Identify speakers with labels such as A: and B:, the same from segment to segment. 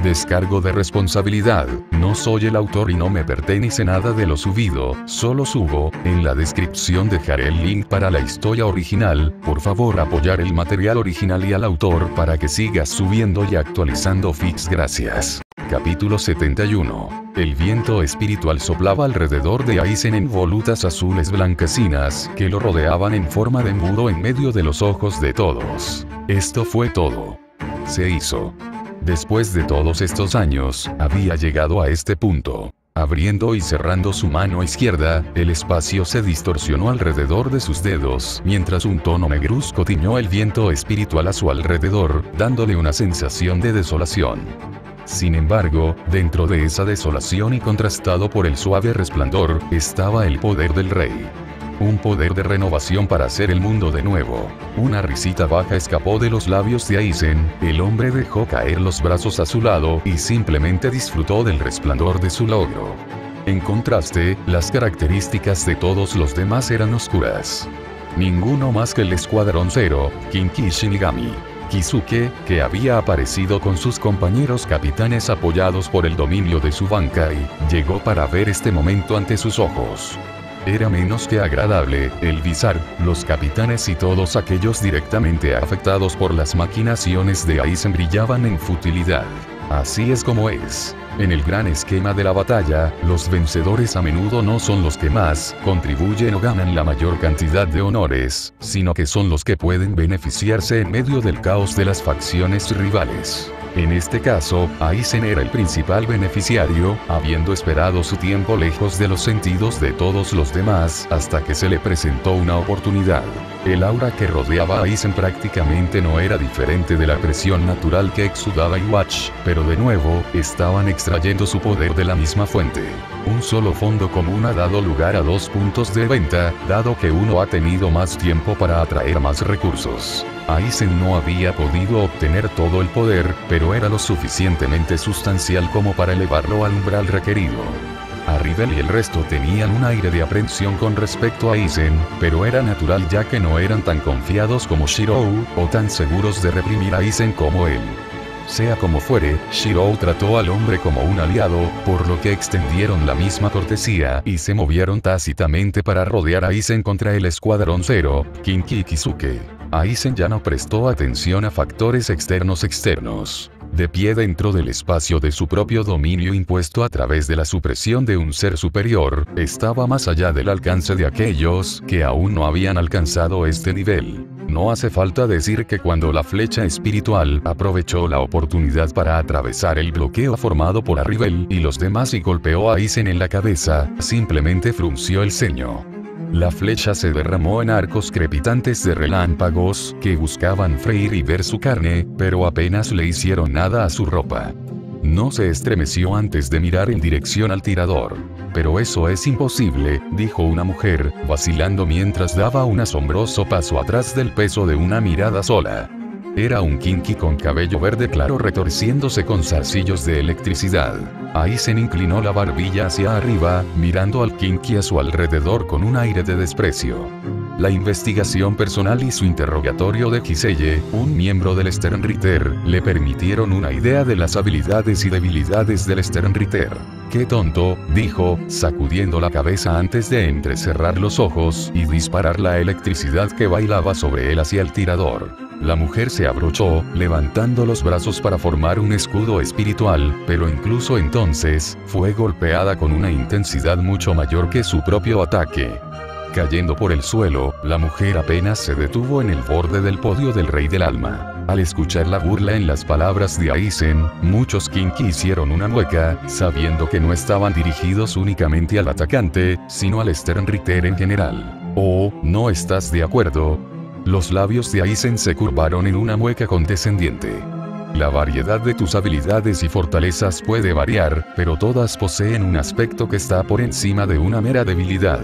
A: Descargo de responsabilidad, no soy el autor y no me pertenece nada de lo subido, solo subo. En la descripción dejaré el link para la historia original, por favor apoyar el material original y al autor para que sigas subiendo y actualizando feeds, gracias. Capítulo 71. El viento espiritual soplaba alrededor de Aizen en volutas azules blanquecinas, que lo rodeaban en forma de embudo en medio de los ojos de todos. Esto fue todo. Se hizo. Después de todos estos años, había llegado a este punto. Abriendo y cerrando su mano izquierda, el espacio se distorsionó alrededor de sus dedos, mientras un tono negruzco tiñó el viento espiritual a su alrededor, dándole una sensación de desolación. Sin embargo, dentro de esa desolación y contrastado por el suave resplandor, estaba el poder del rey. Un poder de renovación para hacer el mundo de nuevo. Una risita baja escapó de los labios de Aizen, el hombre dejó caer los brazos a su lado y simplemente disfrutó del resplandor de su logro. En contraste, las características de todos los demás eran oscuras. Ninguno más que el Escuadrón Zero, Kinki Shinigami. Kisuke, que había aparecido con sus compañeros capitanes apoyados por el dominio de su Bankai, llegó para ver este momento ante sus ojos. Era menos que agradable, el Vizar, los capitanes y todos aquellos directamente afectados por las maquinaciones de Aizen brillaban en futilidad. Así es como es. En el gran esquema de la batalla, los vencedores a menudo no son los que más contribuyen o ganan la mayor cantidad de honores, sino que son los que pueden beneficiarse en medio del caos de las facciones rivales. En este caso, Aizen era el principal beneficiario, habiendo esperado su tiempo lejos de los sentidos de todos los demás, hasta que se le presentó una oportunidad. El aura que rodeaba a Aizen prácticamente no era diferente de la presión natural que exudaba Iwatch, pero de nuevo, estaban extrayendo su poder de la misma fuente. Un solo fondo común ha dado lugar a dos puntos de venta, dado que uno ha tenido más tiempo para atraer más recursos. Aizen no había podido obtener todo el poder, pero era lo suficientemente sustancial como para elevarlo al umbral requerido. Arribel y el resto tenían un aire de aprensión con respecto a Aizen, pero era natural ya que no eran tan confiados como Shirou, o tan seguros de reprimir a Aizen como él. Sea como fuere, Shirou trató al hombre como un aliado, por lo que extendieron la misma cortesía y se movieron tácitamente para rodear a Aizen contra el Escuadrón Zero, Kinki y Kisuke. Aizen ya no prestó atención a factores externos. De pie dentro del espacio de su propio dominio impuesto a través de la supresión de un ser superior, estaba más allá del alcance de aquellos que aún no habían alcanzado este nivel. No hace falta decir que cuando la flecha espiritual aprovechó la oportunidad para atravesar el bloqueo formado por Arribel y los demás y golpeó a Aizen en la cabeza, simplemente frunció el ceño. La flecha se derramó en arcos crepitantes de relámpagos, que buscaban freír y ver su carne, pero apenas le hicieron nada a su ropa. No se estremeció antes de mirar en dirección al tirador. Pero eso es imposible, dijo una mujer, vacilando mientras daba un asombroso paso atrás del peso de una mirada sola. Era un Kinki con cabello verde claro retorciéndose con zarcillos de electricidad. Aizen inclinó la barbilla hacia arriba, mirando al Kinki a su alrededor con un aire de desprecio. La investigación personal y su interrogatorio de Kiseye, un miembro del Sternritter, le permitieron una idea de las habilidades y debilidades del Sternritter. ¡Qué tonto!, dijo, sacudiendo la cabeza antes de entrecerrar los ojos y disparar la electricidad que bailaba sobre él hacia el tirador. La mujer se abrochó, levantando los brazos para formar un escudo espiritual, pero incluso entonces, fue golpeada con una intensidad mucho mayor que su propio ataque. Cayendo por el suelo, la mujer apenas se detuvo en el borde del podio del Rey del Alma. Al escuchar la burla en las palabras de Aizen, muchos Kinki hicieron una mueca, sabiendo que no estaban dirigidos únicamente al atacante, sino al Sternritter en general. ¿Oh, no estás de acuerdo? Los labios de Aizen se curvaron en una mueca condescendiente. La variedad de tus habilidades y fortalezas puede variar, pero todas poseen un aspecto que está por encima de una mera debilidad.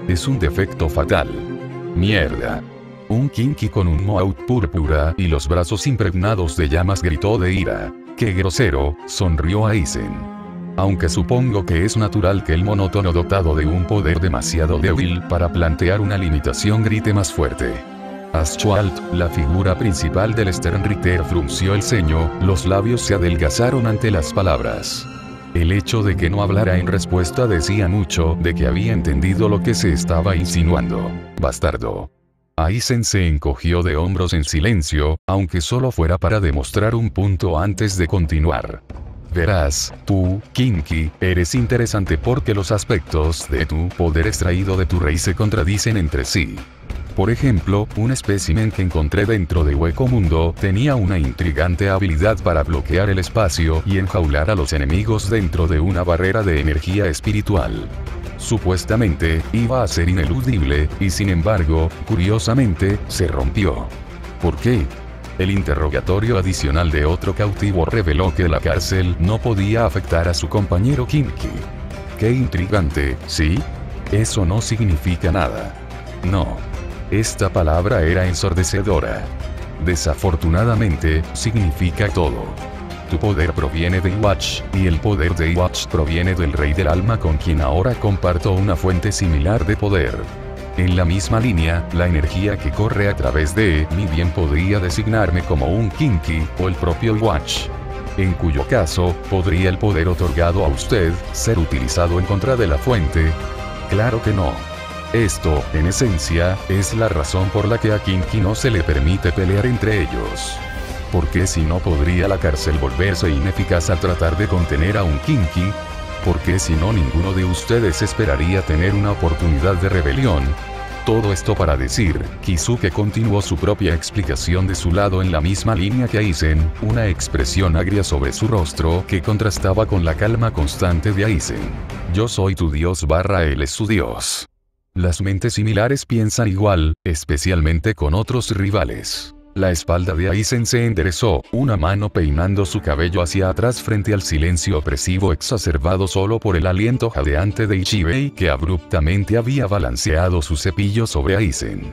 A: Es un defecto fatal. Mierda. Un Kinki con un mohawk púrpura y los brazos impregnados de llamas gritó de ira. ¡Qué grosero!, sonrió Aizen. Aunque supongo que es natural que el monótono dotado de un poder demasiado débil para plantear una limitación grite más fuerte. Aschwald, la figura principal del Sternritter, frunció el ceño, los labios se adelgazaron ante las palabras. El hecho de que no hablara en respuesta decía mucho de que había entendido lo que se estaba insinuando. Bastardo. Aizen se encogió de hombros en silencio, aunque solo fuera para demostrar un punto antes de continuar. Verás, tú, Kinky, eres interesante porque los aspectos de tu poder extraído de tu rey se contradicen entre sí. Por ejemplo, un espécimen que encontré dentro de Hueco Mundo tenía una intrigante habilidad para bloquear el espacio y enjaular a los enemigos dentro de una barrera de energía espiritual. Supuestamente, iba a ser ineludible, y sin embargo, curiosamente, se rompió. ¿Por qué? El interrogatorio adicional de otro cautivo reveló que la cárcel no podía afectar a su compañero Kinky. ¡Qué intrigante!, ¿sí? Eso no significa nada. No. Esta palabra era ensordecedora. Desafortunadamente, significa todo. Tu poder proviene de Iwatch, y el poder de Iwatch proviene del Rey del Alma con quien ahora comparto una fuente similar de poder. En la misma línea, la energía que corre a través de mí bien podría designarme como un Kinky, o el propio Iwatch. En cuyo caso, ¿podría el poder otorgado a usted ser utilizado en contra de la fuente? Claro que no. Esto, en esencia, es la razón por la que a Kinky no se le permite pelear entre ellos. ¿Por qué si no podría la cárcel volverse ineficaz al tratar de contener a un Kinky? ¿Por qué si no ninguno de ustedes esperaría tener una oportunidad de rebelión? Todo esto para decir, Kizuke continuó su propia explicación de su lado en la misma línea que Aizen, una expresión agria sobre su rostro que contrastaba con la calma constante de Aizen. Yo soy tu dios / él es su dios. Las mentes similares piensan igual, especialmente con otros rivales. La espalda de Aizen se enderezó, una mano peinando su cabello hacia atrás frente al silencio opresivo exacerbado solo por el aliento jadeante de Ichibei que abruptamente había balanceado su cepillo sobre Aizen.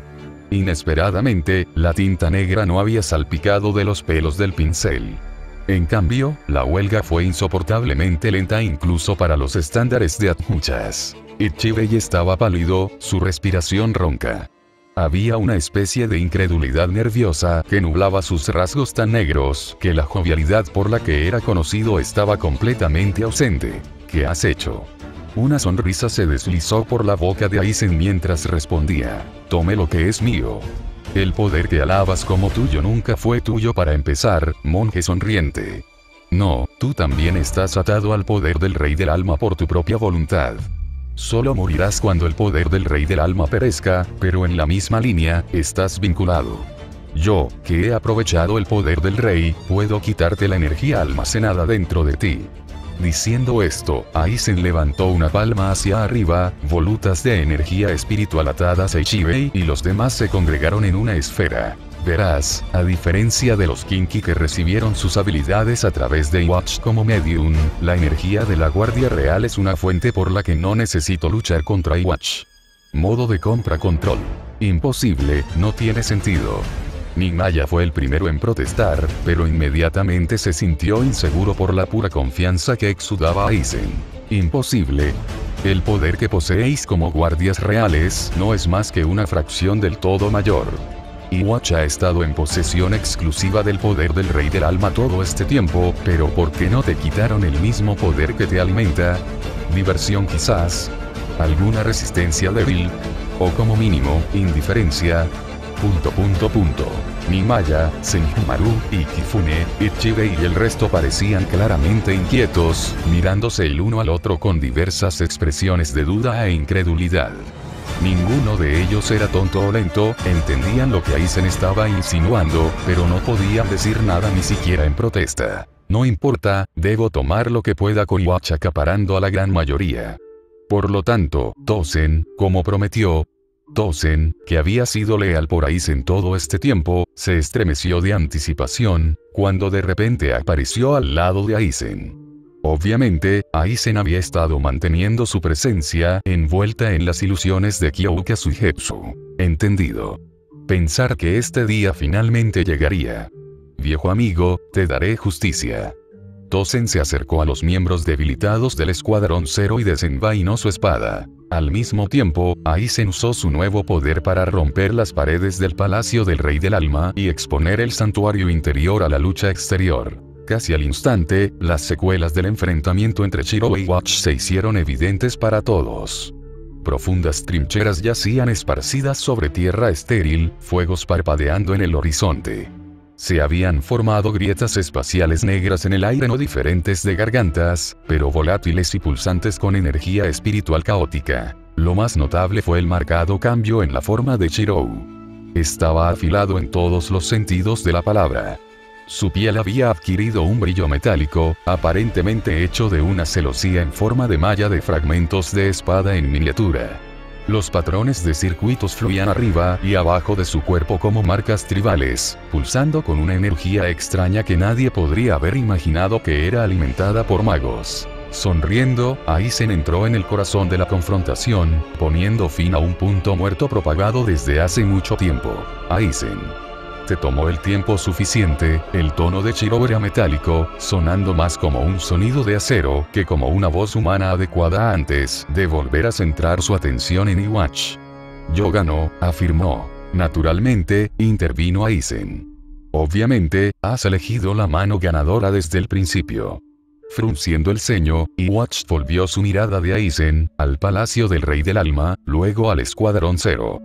A: Inesperadamente, la tinta negra no había salpicado de los pelos del pincel. En cambio, la huelga fue insoportablemente lenta incluso para los estándares de Atmuchas. Ichibei estaba pálido, su respiración ronca. Había una especie de incredulidad nerviosa que nublaba sus rasgos tan negros que la jovialidad por la que era conocido estaba completamente ausente. ¿Qué has hecho? Una sonrisa se deslizó por la boca de Aizen mientras respondía. Tome lo que es mío. El poder que alabas como tuyo nunca fue tuyo para empezar, monje sonriente. No, tú también estás atado al poder del Rey del Alma por tu propia voluntad. Solo morirás cuando el poder del Rey del Alma perezca, pero en la misma línea, estás vinculado. Yo, que he aprovechado el poder del Rey, puedo quitarte la energía almacenada dentro de ti. Diciendo esto, Aizen levantó una palma hacia arriba, volutas de energía espiritual atadas a Ichibei y los demás se congregaron en una esfera. Verás, a diferencia de los Kinky que recibieron sus habilidades a través de Iwatch como medium, la energía de la Guardia Real es una fuente por la que no necesito luchar contra Iwatch. Modo de compra-control. Imposible, no tiene sentido. Nimaya fue el primero en protestar, pero inmediatamente se sintió inseguro por la pura confianza que exudaba Aizen. Imposible. El poder que poseéis como guardias reales no es más que una fracción del todo mayor. Iwatch ha estado en posesión exclusiva del poder del Rey del Alma todo este tiempo, pero ¿por qué no te quitaron el mismo poder que te alimenta? Diversión quizás. ¿Alguna resistencia débil? O como mínimo, indiferencia. ... Nimaya, Senjumaru, y Kifune, Ichibei y el resto parecían claramente inquietos, mirándose el uno al otro con diversas expresiones de duda e incredulidad. Ninguno de ellos era tonto o lento, entendían lo que Aizen estaba insinuando, pero no podían decir nada ni siquiera en protesta. No importa, debo tomar lo que pueda con Iwatch acaparando a la gran mayoría. Por lo tanto, Tozen, como prometió, Tozen, que había sido leal por Aizen todo este tiempo, se estremeció de anticipación, cuando de repente apareció al lado de Aizen. Obviamente, Aizen había estado manteniendo su presencia envuelta en las ilusiones de Kyouka Suigetsu. Entendido. Pensar que este día finalmente llegaría. Viejo amigo, te daré justicia. Tosen se acercó a los miembros debilitados del Escuadrón Cero y desenvainó su espada. Al mismo tiempo, Aizen usó su nuevo poder para romper las paredes del Palacio del Rey del Alma y exponer el santuario interior a la lucha exterior. Casi al instante, las secuelas del enfrentamiento entre Shirou y Watch se hicieron evidentes para todos. Profundas trincheras yacían esparcidas sobre tierra estéril, fuegos parpadeando en el horizonte. Se habían formado grietas espaciales negras en el aire no diferentes de gargantas, pero volátiles y pulsantes con energía espiritual caótica. Lo más notable fue el marcado cambio en la forma de Shirou. Estaba afilado en todos los sentidos de la palabra. Su piel había adquirido un brillo metálico, aparentemente hecho de una celosía en forma de malla de fragmentos de espada en miniatura. Los patrones de circuitos fluían arriba y abajo de su cuerpo como marcas tribales, pulsando con una energía extraña que nadie podría haber imaginado que era alimentada por magos. Sonriendo, Aizen entró en el corazón de la confrontación, poniendo fin a un punto muerto propagado desde hace mucho tiempo. Aizen. Te tomó el tiempo suficiente. El tono de Shirou era metálico, sonando más como un sonido de acero que como una voz humana adecuada antes de volver a centrar su atención en Iwatch. Yo gano, afirmó. Naturalmente, intervino Aizen. Obviamente, has elegido la mano ganadora desde el principio. Frunciendo el ceño, Iwatch volvió su mirada de Aizen al Palacio del Rey del Alma, luego al Escuadrón Cero.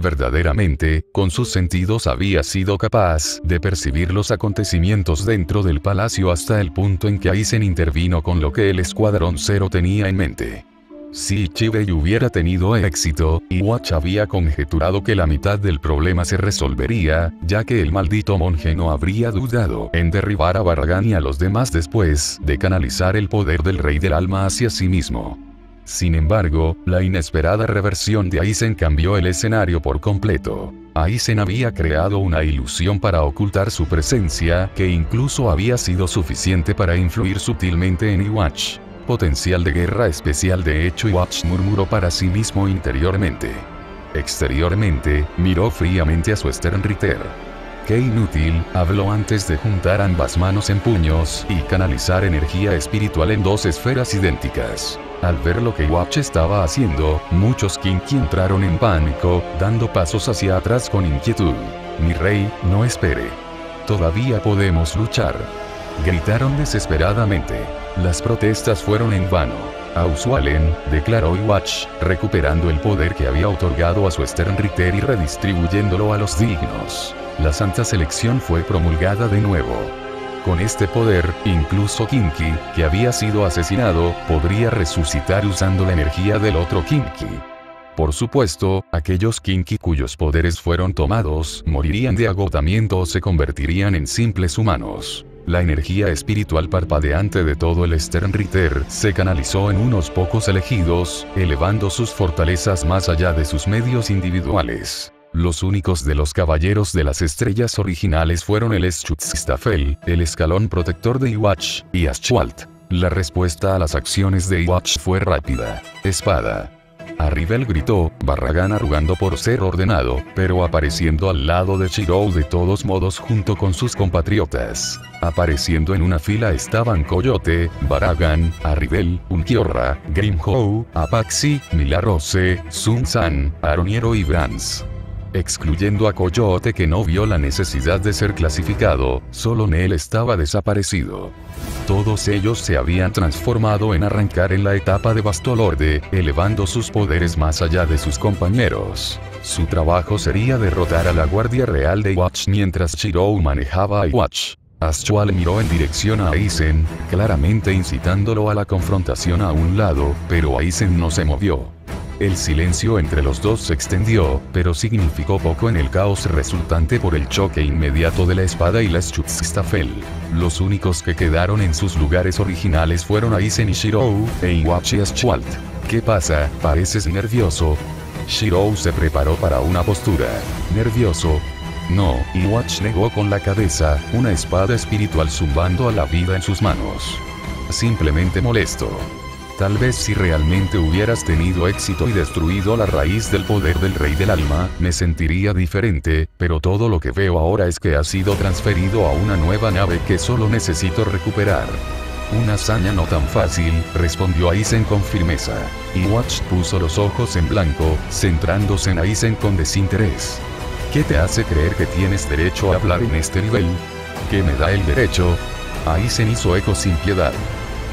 A: Verdaderamente, con sus sentidos había sido capaz de percibir los acontecimientos dentro del palacio hasta el punto en que Aizen intervino con lo que el Escuadrón Cero tenía en mente. Si Chibei hubiera tenido éxito, Iwatch había conjeturado que la mitad del problema se resolvería, ya que el maldito monje no habría dudado en derribar a Baragan y a los demás después de canalizar el poder del Rey del Alma hacia sí mismo. Sin embargo, la inesperada reversión de Aizen cambió el escenario por completo. Aizen había creado una ilusión para ocultar su presencia, que incluso había sido suficiente para influir sutilmente en Iwatch. Potencial de guerra especial. De hecho, Iwatch murmuró para sí mismo interiormente. Exteriormente, miró fríamente a su Sternritter. Qué inútil, habló antes de juntar ambas manos en puños y canalizar energía espiritual en dos esferas idénticas. Al ver lo que Iwatch estaba haciendo, muchos Kinki entraron en pánico, dando pasos hacia atrás con inquietud. Mi rey, no espere. Todavía podemos luchar. Gritaron desesperadamente. Las protestas fueron en vano. Auswalen, declaró Iwatch, recuperando el poder que había otorgado a su Sternritter y redistribuyéndolo a los dignos. La santa selección fue promulgada de nuevo. Con este poder, incluso Kinki, que había sido asesinado, podría resucitar usando la energía del otro Kinki. Por supuesto, aquellos Kinki cuyos poderes fueron tomados, morirían de agotamiento o se convertirían en simples humanos. La energía espiritual parpadeante de todo el Sternritter se canalizó en unos pocos elegidos, elevando sus fortalezas más allá de sus medios individuales. Los únicos de los caballeros de las estrellas originales fueron el Schutzstaffel, el escalón protector de Iwatch, y Aschwald. La respuesta a las acciones de Iwatch fue rápida. Espada. Arribel gritó, Baragan arrugando por ser ordenado, pero apareciendo al lado de Shirou de todos modos junto con sus compatriotas. Apareciendo en una fila estaban Coyote, Baragan, Arribel, Ulquiorra, Grimhou, Apaxi, Milarose, Sun-san, Aroniero y Brans. Excluyendo a Coyote, que no vio la necesidad de ser clasificado, solo Nel estaba desaparecido. Todos ellos se habían transformado en arrancar en la etapa de Bastolorde, elevando sus poderes más allá de sus compañeros. Su trabajo sería derrotar a la Guardia Real de Iwatch mientras Shirou manejaba a Iwatch. Aschwal miró en dirección a Aizen, claramente incitándolo a la confrontación a un lado, pero Aizen no se movió. El silencio entre los dos se extendió, pero significó poco en el caos resultante por el choque inmediato de la espada y la Schutzstaffel. Los únicos que quedaron en sus lugares originales fueron Aizen y Shirou, e Iwatch y Aschwald. ¿Qué pasa? Pareces nervioso. Shirou se preparó para una postura. ¿Nervioso? No, Iwatch negó con la cabeza, una espada espiritual zumbando a la vida en sus manos. Simplemente molesto. Tal vez si realmente hubieras tenido éxito y destruido la raíz del poder del Rey del Alma, me sentiría diferente, pero todo lo que veo ahora es que ha sido transferido a una nueva nave que solo necesito recuperar. Una hazaña no tan fácil, respondió Aizen con firmeza. Iwatch puso los ojos en blanco, centrándose en Aizen con desinterés. ¿Qué te hace creer que tienes derecho a hablar en este nivel? ¿Qué me da el derecho? Aizen hizo eco sin piedad.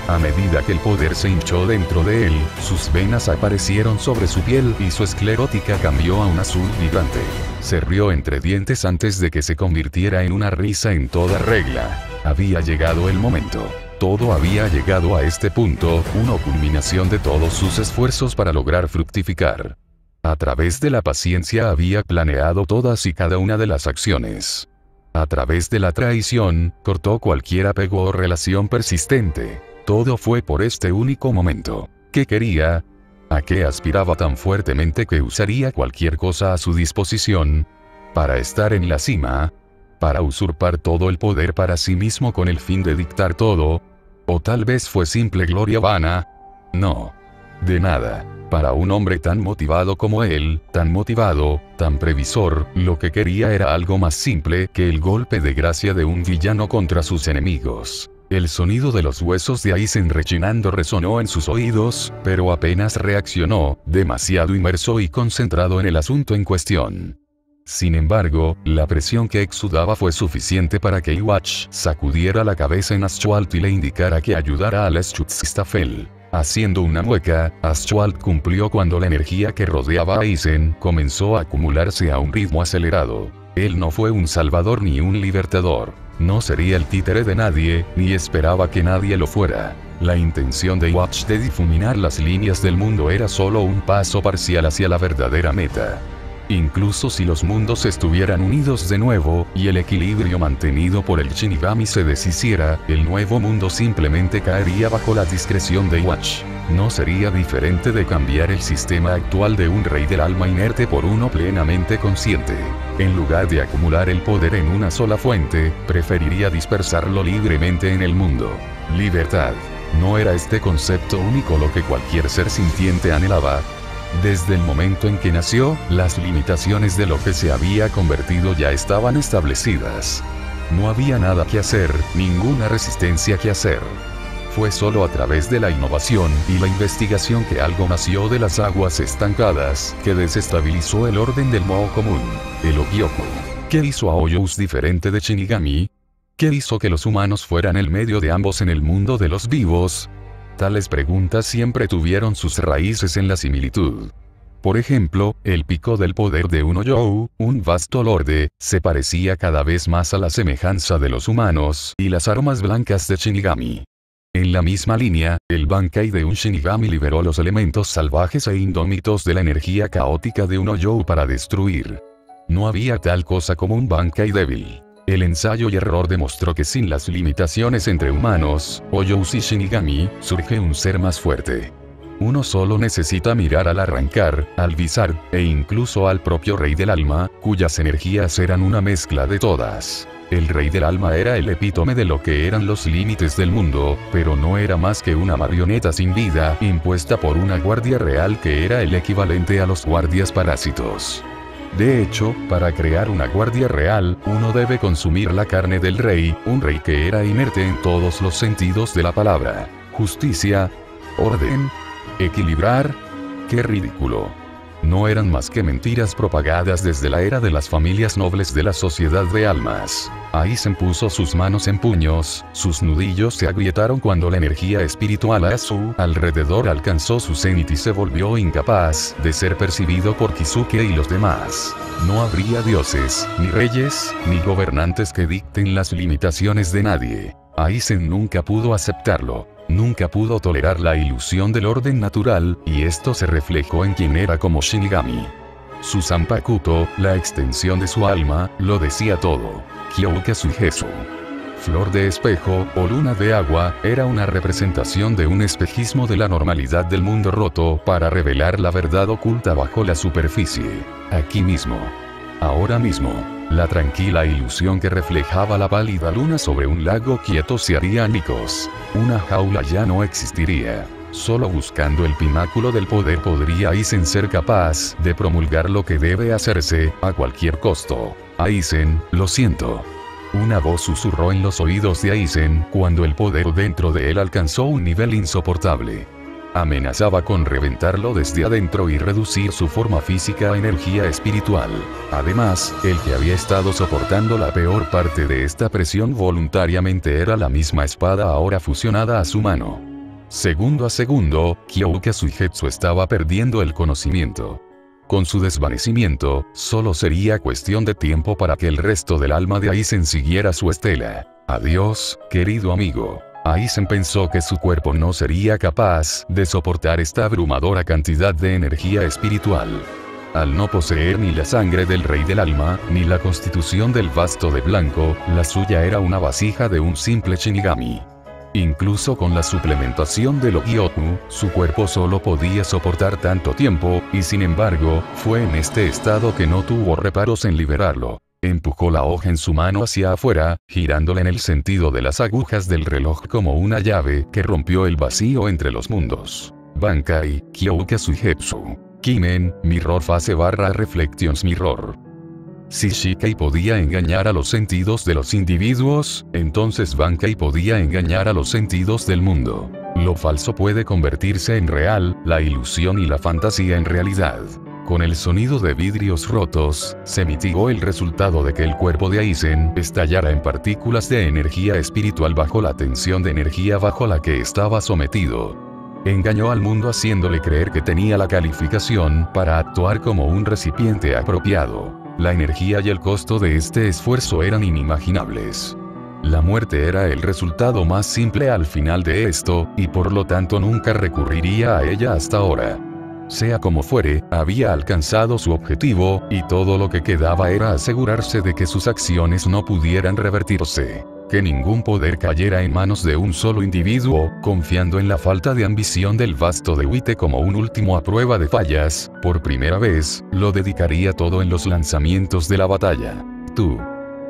A: A medida que el poder se hinchó dentro de él, sus venas aparecieron sobre su piel y su esclerótica cambió a un azul vibrante. Se rió entre dientes antes de que se convirtiera en una risa en toda regla. Había llegado el momento. Todo había llegado a este punto, una culminación de todos sus esfuerzos para lograr fructificar. A través de la paciencia había planeado todas y cada una de las acciones. A través de la traición, cortó cualquier apego o relación persistente. Todo fue por este único momento. ¿Qué quería? ¿A qué aspiraba tan fuertemente que usaría cualquier cosa a su disposición? ¿Para estar en la cima? ¿Para usurpar todo el poder para sí mismo con el fin de dictar todo? ¿O tal vez fue simple gloria vana? No. De nada. Para un hombre tan motivado como él, tan motivado, tan previsor, lo que quería era algo más simple que el golpe de gracia de un villano contra sus enemigos. El sonido de los huesos de Aizen rechinando resonó en sus oídos, pero apenas reaccionó, demasiado inmerso y concentrado en el asunto en cuestión. Sin embargo, la presión que exudaba fue suficiente para que Iwatch sacudiera la cabeza en Ashwalt y le indicara que ayudara a Leschutzistafel. Haciendo una mueca, Ashwalt cumplió cuando la energía que rodeaba a Aizen comenzó a acumularse a un ritmo acelerado. Él no fue un salvador ni un libertador. No sería el títere de nadie, ni esperaba que nadie lo fuera. La intención de Iwatch de difuminar las líneas del mundo era solo un paso parcial hacia la verdadera meta. Incluso si los mundos estuvieran unidos de nuevo, y el equilibrio mantenido por el Shinigami se deshiciera, el nuevo mundo simplemente caería bajo la discreción de Iwatch. No sería diferente de cambiar el sistema actual de un rey del alma inerte por uno plenamente consciente. En lugar de acumular el poder en una sola fuente, preferiría dispersarlo libremente en el mundo. Libertad. ¿No era este concepto único lo que cualquier ser sintiente anhelaba? Desde el momento en que nació, las limitaciones de lo que se había convertido ya estaban establecidas. No había nada que hacer, ninguna resistencia que hacer. Fue solo a través de la innovación y la investigación que algo nació de las aguas estancadas, que desestabilizó el orden del Mo común, el Ogyoku. ¿Qué hizo a Oyous diferente de Shinigami? ¿Qué hizo que los humanos fueran el medio de ambos en el mundo de los vivos? Tales preguntas siempre tuvieron sus raíces en la similitud. Por ejemplo, el pico del poder de un Oyou, un vasto lorde, se parecía cada vez más a la semejanza de los humanos y las armas blancas de Shinigami. En la misma línea, el Bankai de un Shinigami liberó los elementos salvajes e indómitos de la energía caótica de un Oyou para destruir. No había tal cosa como un Bankai débil. El ensayo y error demostró que sin las limitaciones entre humanos, Oyous y Shinigami, surge un ser más fuerte. Uno solo necesita mirar al arrancar, al visar, e incluso al propio Rey del Alma, cuyas energías eran una mezcla de todas. El Rey del Alma era el epítome de lo que eran los límites del mundo, pero no era más que una marioneta sin vida, impuesta por una guardia real que era el equivalente a los guardias parásitos. De hecho, para crear una guardia real, uno debe consumir la carne del rey, un rey que era inerte en todos los sentidos de la palabra. Justicia, orden, equilibrar. ¡Qué ridículo! No eran más que mentiras propagadas desde la era de las familias nobles de la sociedad de almas. Aizen puso sus manos en puños, sus nudillos se agrietaron cuando la energía espiritual a su alrededor alcanzó su cenit y se volvió incapaz de ser percibido por Kisuke y los demás. No habría dioses, ni reyes, ni gobernantes que dicten las limitaciones de nadie. Aizen nunca pudo aceptarlo. Nunca pudo tolerar la ilusión del orden natural, y esto se reflejó en quien era como Shinigami. Su Zanpakuto, la extensión de su alma, lo decía todo. Kyouka Suigetsu. Flor de espejo, o luna de agua, era una representación de un espejismo de la normalidad del mundo roto para revelar la verdad oculta bajo la superficie. Aquí mismo. Ahora mismo. La tranquila ilusión que reflejaba la pálida luna sobre un lago quieto se haría añicos. Una jaula ya no existiría. Solo buscando el pináculo del poder podría Aizen ser capaz de promulgar lo que debe hacerse, a cualquier costo. Aizen, lo siento. Una voz susurró en los oídos de Aizen cuando el poder dentro de él alcanzó un nivel insoportable. Amenazaba con reventarlo desde adentro y reducir su forma física a energía espiritual. Además, el que había estado soportando la peor parte de esta presión voluntariamente era la misma espada ahora fusionada a su mano. Segundo a segundo, Kyoka Suigetsu estaba perdiendo el conocimiento. Con su desvanecimiento, solo sería cuestión de tiempo para que el resto del alma de Aizen siguiera su estela. Adiós, querido amigo. Aizen pensó que su cuerpo no sería capaz de soportar esta abrumadora cantidad de energía espiritual. Al no poseer ni la sangre del rey del alma, ni la constitución del vasto de blanco, la suya era una vasija de un simple Shinigami. Incluso con la suplementación de Logioku, su cuerpo solo podía soportar tanto tiempo, y sin embargo, fue en este estado que no tuvo reparos en liberarlo. Empujó la hoja en su mano hacia afuera, girándola en el sentido de las agujas del reloj como una llave que rompió el vacío entre los mundos. Bankai, Kyoka Suigetsu. Kimen, Mirror Phase / Reflections Mirror. Si Shikai podía engañar a los sentidos de los individuos, entonces Bankai podía engañar a los sentidos del mundo. Lo falso puede convertirse en real, la ilusión y la fantasía en realidad. Con el sonido de vidrios rotos, se mitigó el resultado de que el cuerpo de Aizen estallara en partículas de energía espiritual bajo la tensión de energía bajo la que estaba sometido. Engañó al mundo haciéndole creer que tenía la calificación para actuar como un recipiente apropiado. La energía y el costo de este esfuerzo eran inimaginables. La muerte era el resultado más simple al final de esto, y por lo tanto nunca recurriría a ella hasta ahora. Sea como fuere, había alcanzado su objetivo, y todo lo que quedaba era asegurarse de que sus acciones no pudieran revertirse. Que ningún poder cayera en manos de un solo individuo, confiando en la falta de ambición del vasto de Wite como un último a prueba de fallas, por primera vez, lo dedicaría todo en los lanzamientos de la batalla. Tú.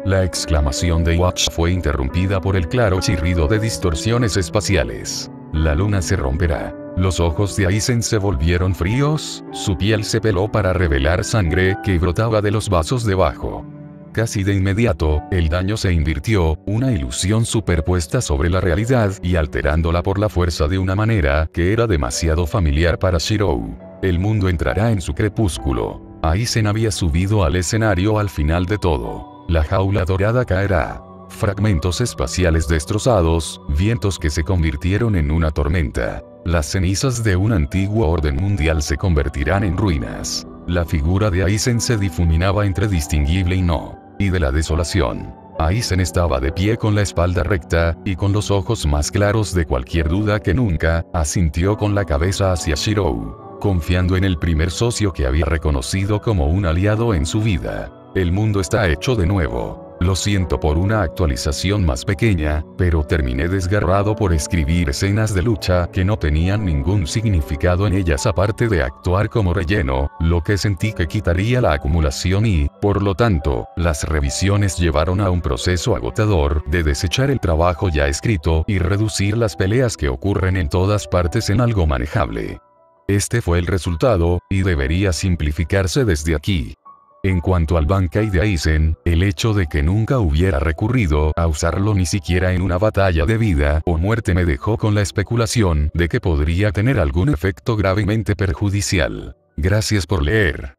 A: La exclamación de Iwatch fue interrumpida por el claro chirrido de distorsiones espaciales. La luna se romperá. Los ojos de Aizen se volvieron fríos, su piel se peló para revelar sangre que brotaba de los vasos debajo. Casi de inmediato, el daño se invirtió, una ilusión superpuesta sobre la realidad y alterándola por la fuerza de una manera que era demasiado familiar para Shirou. El mundo entrará en su crepúsculo. Aizen había subido al escenario al final de todo. La jaula dorada caerá. Fragmentos espaciales destrozados, vientos que se convirtieron en una tormenta. Las cenizas de un antiguo orden mundial se convertirán en ruinas. La figura de Aizen se difuminaba entre distinguible y no. Y de la desolación. Aizen estaba de pie con la espalda recta, y con los ojos más claros de cualquier duda que nunca, asintió con la cabeza hacia Shirou. Confiando en el primer socio que había reconocido como un aliado en su vida. El mundo está hecho de nuevo. Lo siento por una actualización más pequeña, pero terminé desgarrado por escribir escenas de lucha que no tenían ningún significado en ellas aparte de actuar como relleno, lo que sentí que quitaría la acumulación y, por lo tanto, las revisiones llevaron a un proceso agotador de desechar el trabajo ya escrito y reducir las peleas que ocurren en todas partes en algo manejable. Este fue el resultado, y debería simplificarse desde aquí. En cuanto al Bankai de Aizen, el hecho de que nunca hubiera recurrido a usarlo ni siquiera en una batalla de vida o muerte me dejó con la especulación de que podría tener algún efecto gravemente perjudicial. Gracias por leer.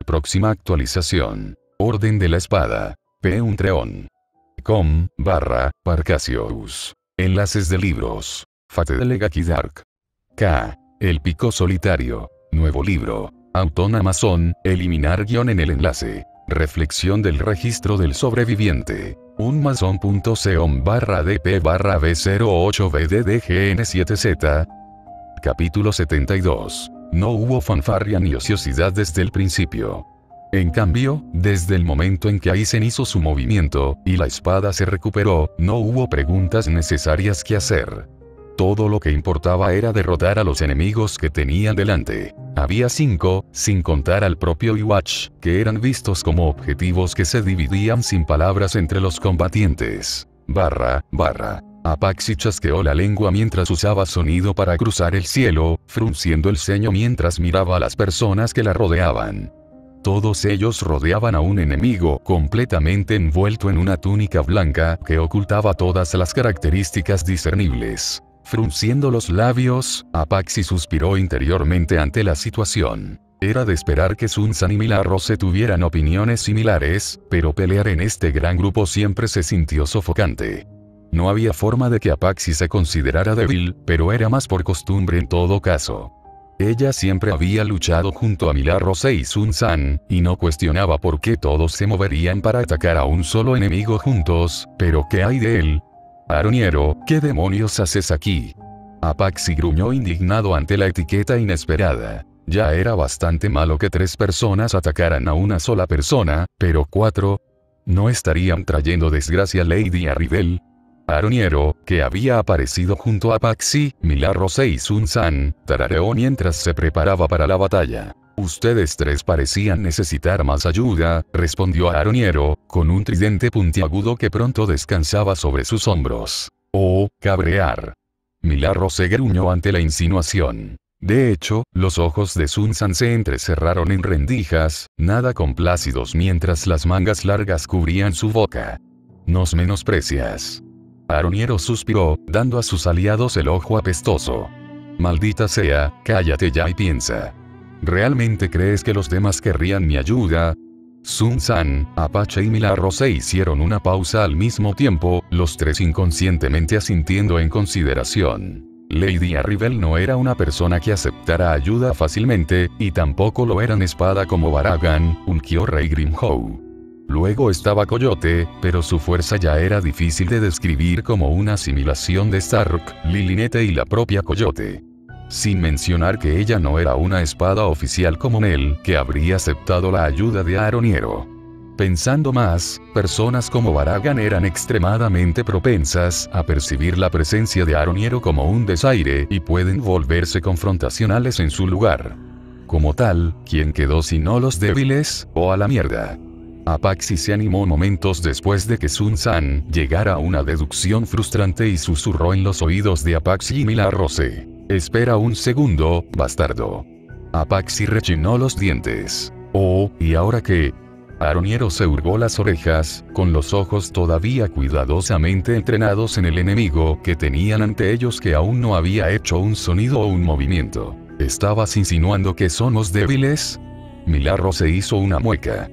A: Próxima actualización. Orden de la Espada. P. com/Parcasius. Enlaces de libros. Fate de Legaki Dark. K. El Pico Solitario. Nuevo libro. Auton Amazon, eliminar guión en el enlace. Reflexión del registro del sobreviviente. unmason.com/dp/b08bddgn7z. Capítulo 72. No hubo fanfarria ni ociosidad desde el principio. En cambio, desde el momento en que Aizen hizo su movimiento, y la espada se recuperó, no hubo preguntas necesarias que hacer. Todo lo que importaba era derrotar a los enemigos que tenían delante. Había 5, sin contar al propio Iwatch, que eran vistos como objetivos que se dividían sin palabras entre los combatientes. Apaxi chasqueó la lengua mientras usaba sonido para cruzar el cielo, frunciendo el ceño mientras miraba a las personas que la rodeaban. Todos ellos rodeaban a un enemigo completamente envuelto en una túnica blanca que ocultaba todas las características discernibles. Frunciendo los labios, Apache suspiró interiormente ante la situación. Era de esperar que Sun San y Milagros tuvieran opiniones similares, pero pelear en este gran grupo siempre se sintió sofocante. No había forma de que Apache se considerara débil, pero era más por costumbre en todo caso. Ella siempre había luchado junto a Milagros y Sun San, y no cuestionaba por qué todos se moverían para atacar a un solo enemigo juntos, pero ¿qué hay de él? Aroniero, ¿qué demonios haces aquí? Apache gruñó indignado ante la etiqueta inesperada. Ya era bastante malo que 3 personas atacaran a una sola persona, pero 4... ¿No estarían trayendo desgracia a Lady Aribel? Aroniero, que había aparecido junto a Apache, Milagros y Sun San, tarareó mientras se preparaba para la batalla. Ustedes 3 parecían necesitar más ayuda, respondió Aroniero, con un tridente puntiagudo que pronto descansaba sobre sus hombros. Oh, cabrear. Milagros se gruñó ante la insinuación. De hecho, los ojos de Sun San se entrecerraron en rendijas, nada complácidos mientras las mangas largas cubrían su boca. Nos menosprecias. Aroniero suspiró, dando a sus aliados el ojo apestoso. Maldita sea, cállate ya y piensa. ¿Realmente crees que los demás querrían mi ayuda? Sun San, Apache y Milagros se hicieron una pausa al mismo tiempo, los 3 inconscientemente asintiendo en consideración. Lady Aribel no era una persona que aceptara ayuda fácilmente, y tampoco lo eran Espada como Baragan, Ulquiorra y Grimhow. Luego estaba Coyote, pero su fuerza ya era difícil de describir como una asimilación de Stark, Lilinete y la propia Coyote. Sin mencionar que ella no era una espada oficial como Nell, que habría aceptado la ayuda de Aroniero. Pensando más, personas como Baragan eran extremadamente propensas a percibir la presencia de Aroniero como un desaire y pueden volverse confrontacionales en su lugar. Como tal, ¿quién quedó sino los débiles, o a la mierda? Apache se animó momentos después de que Sun San llegara a una deducción frustrante y susurró en los oídos de Apache y Milagros. Espera un segundo, bastardo. Apache rechinó los dientes. Oh, ¿y ahora qué? Aroniero se hurgó las orejas, con los ojos todavía cuidadosamente entrenados en el enemigo que tenían ante ellos que aún no había hecho un sonido o un movimiento. ¿Estabas insinuando que somos débiles? Milagros se hizo una mueca.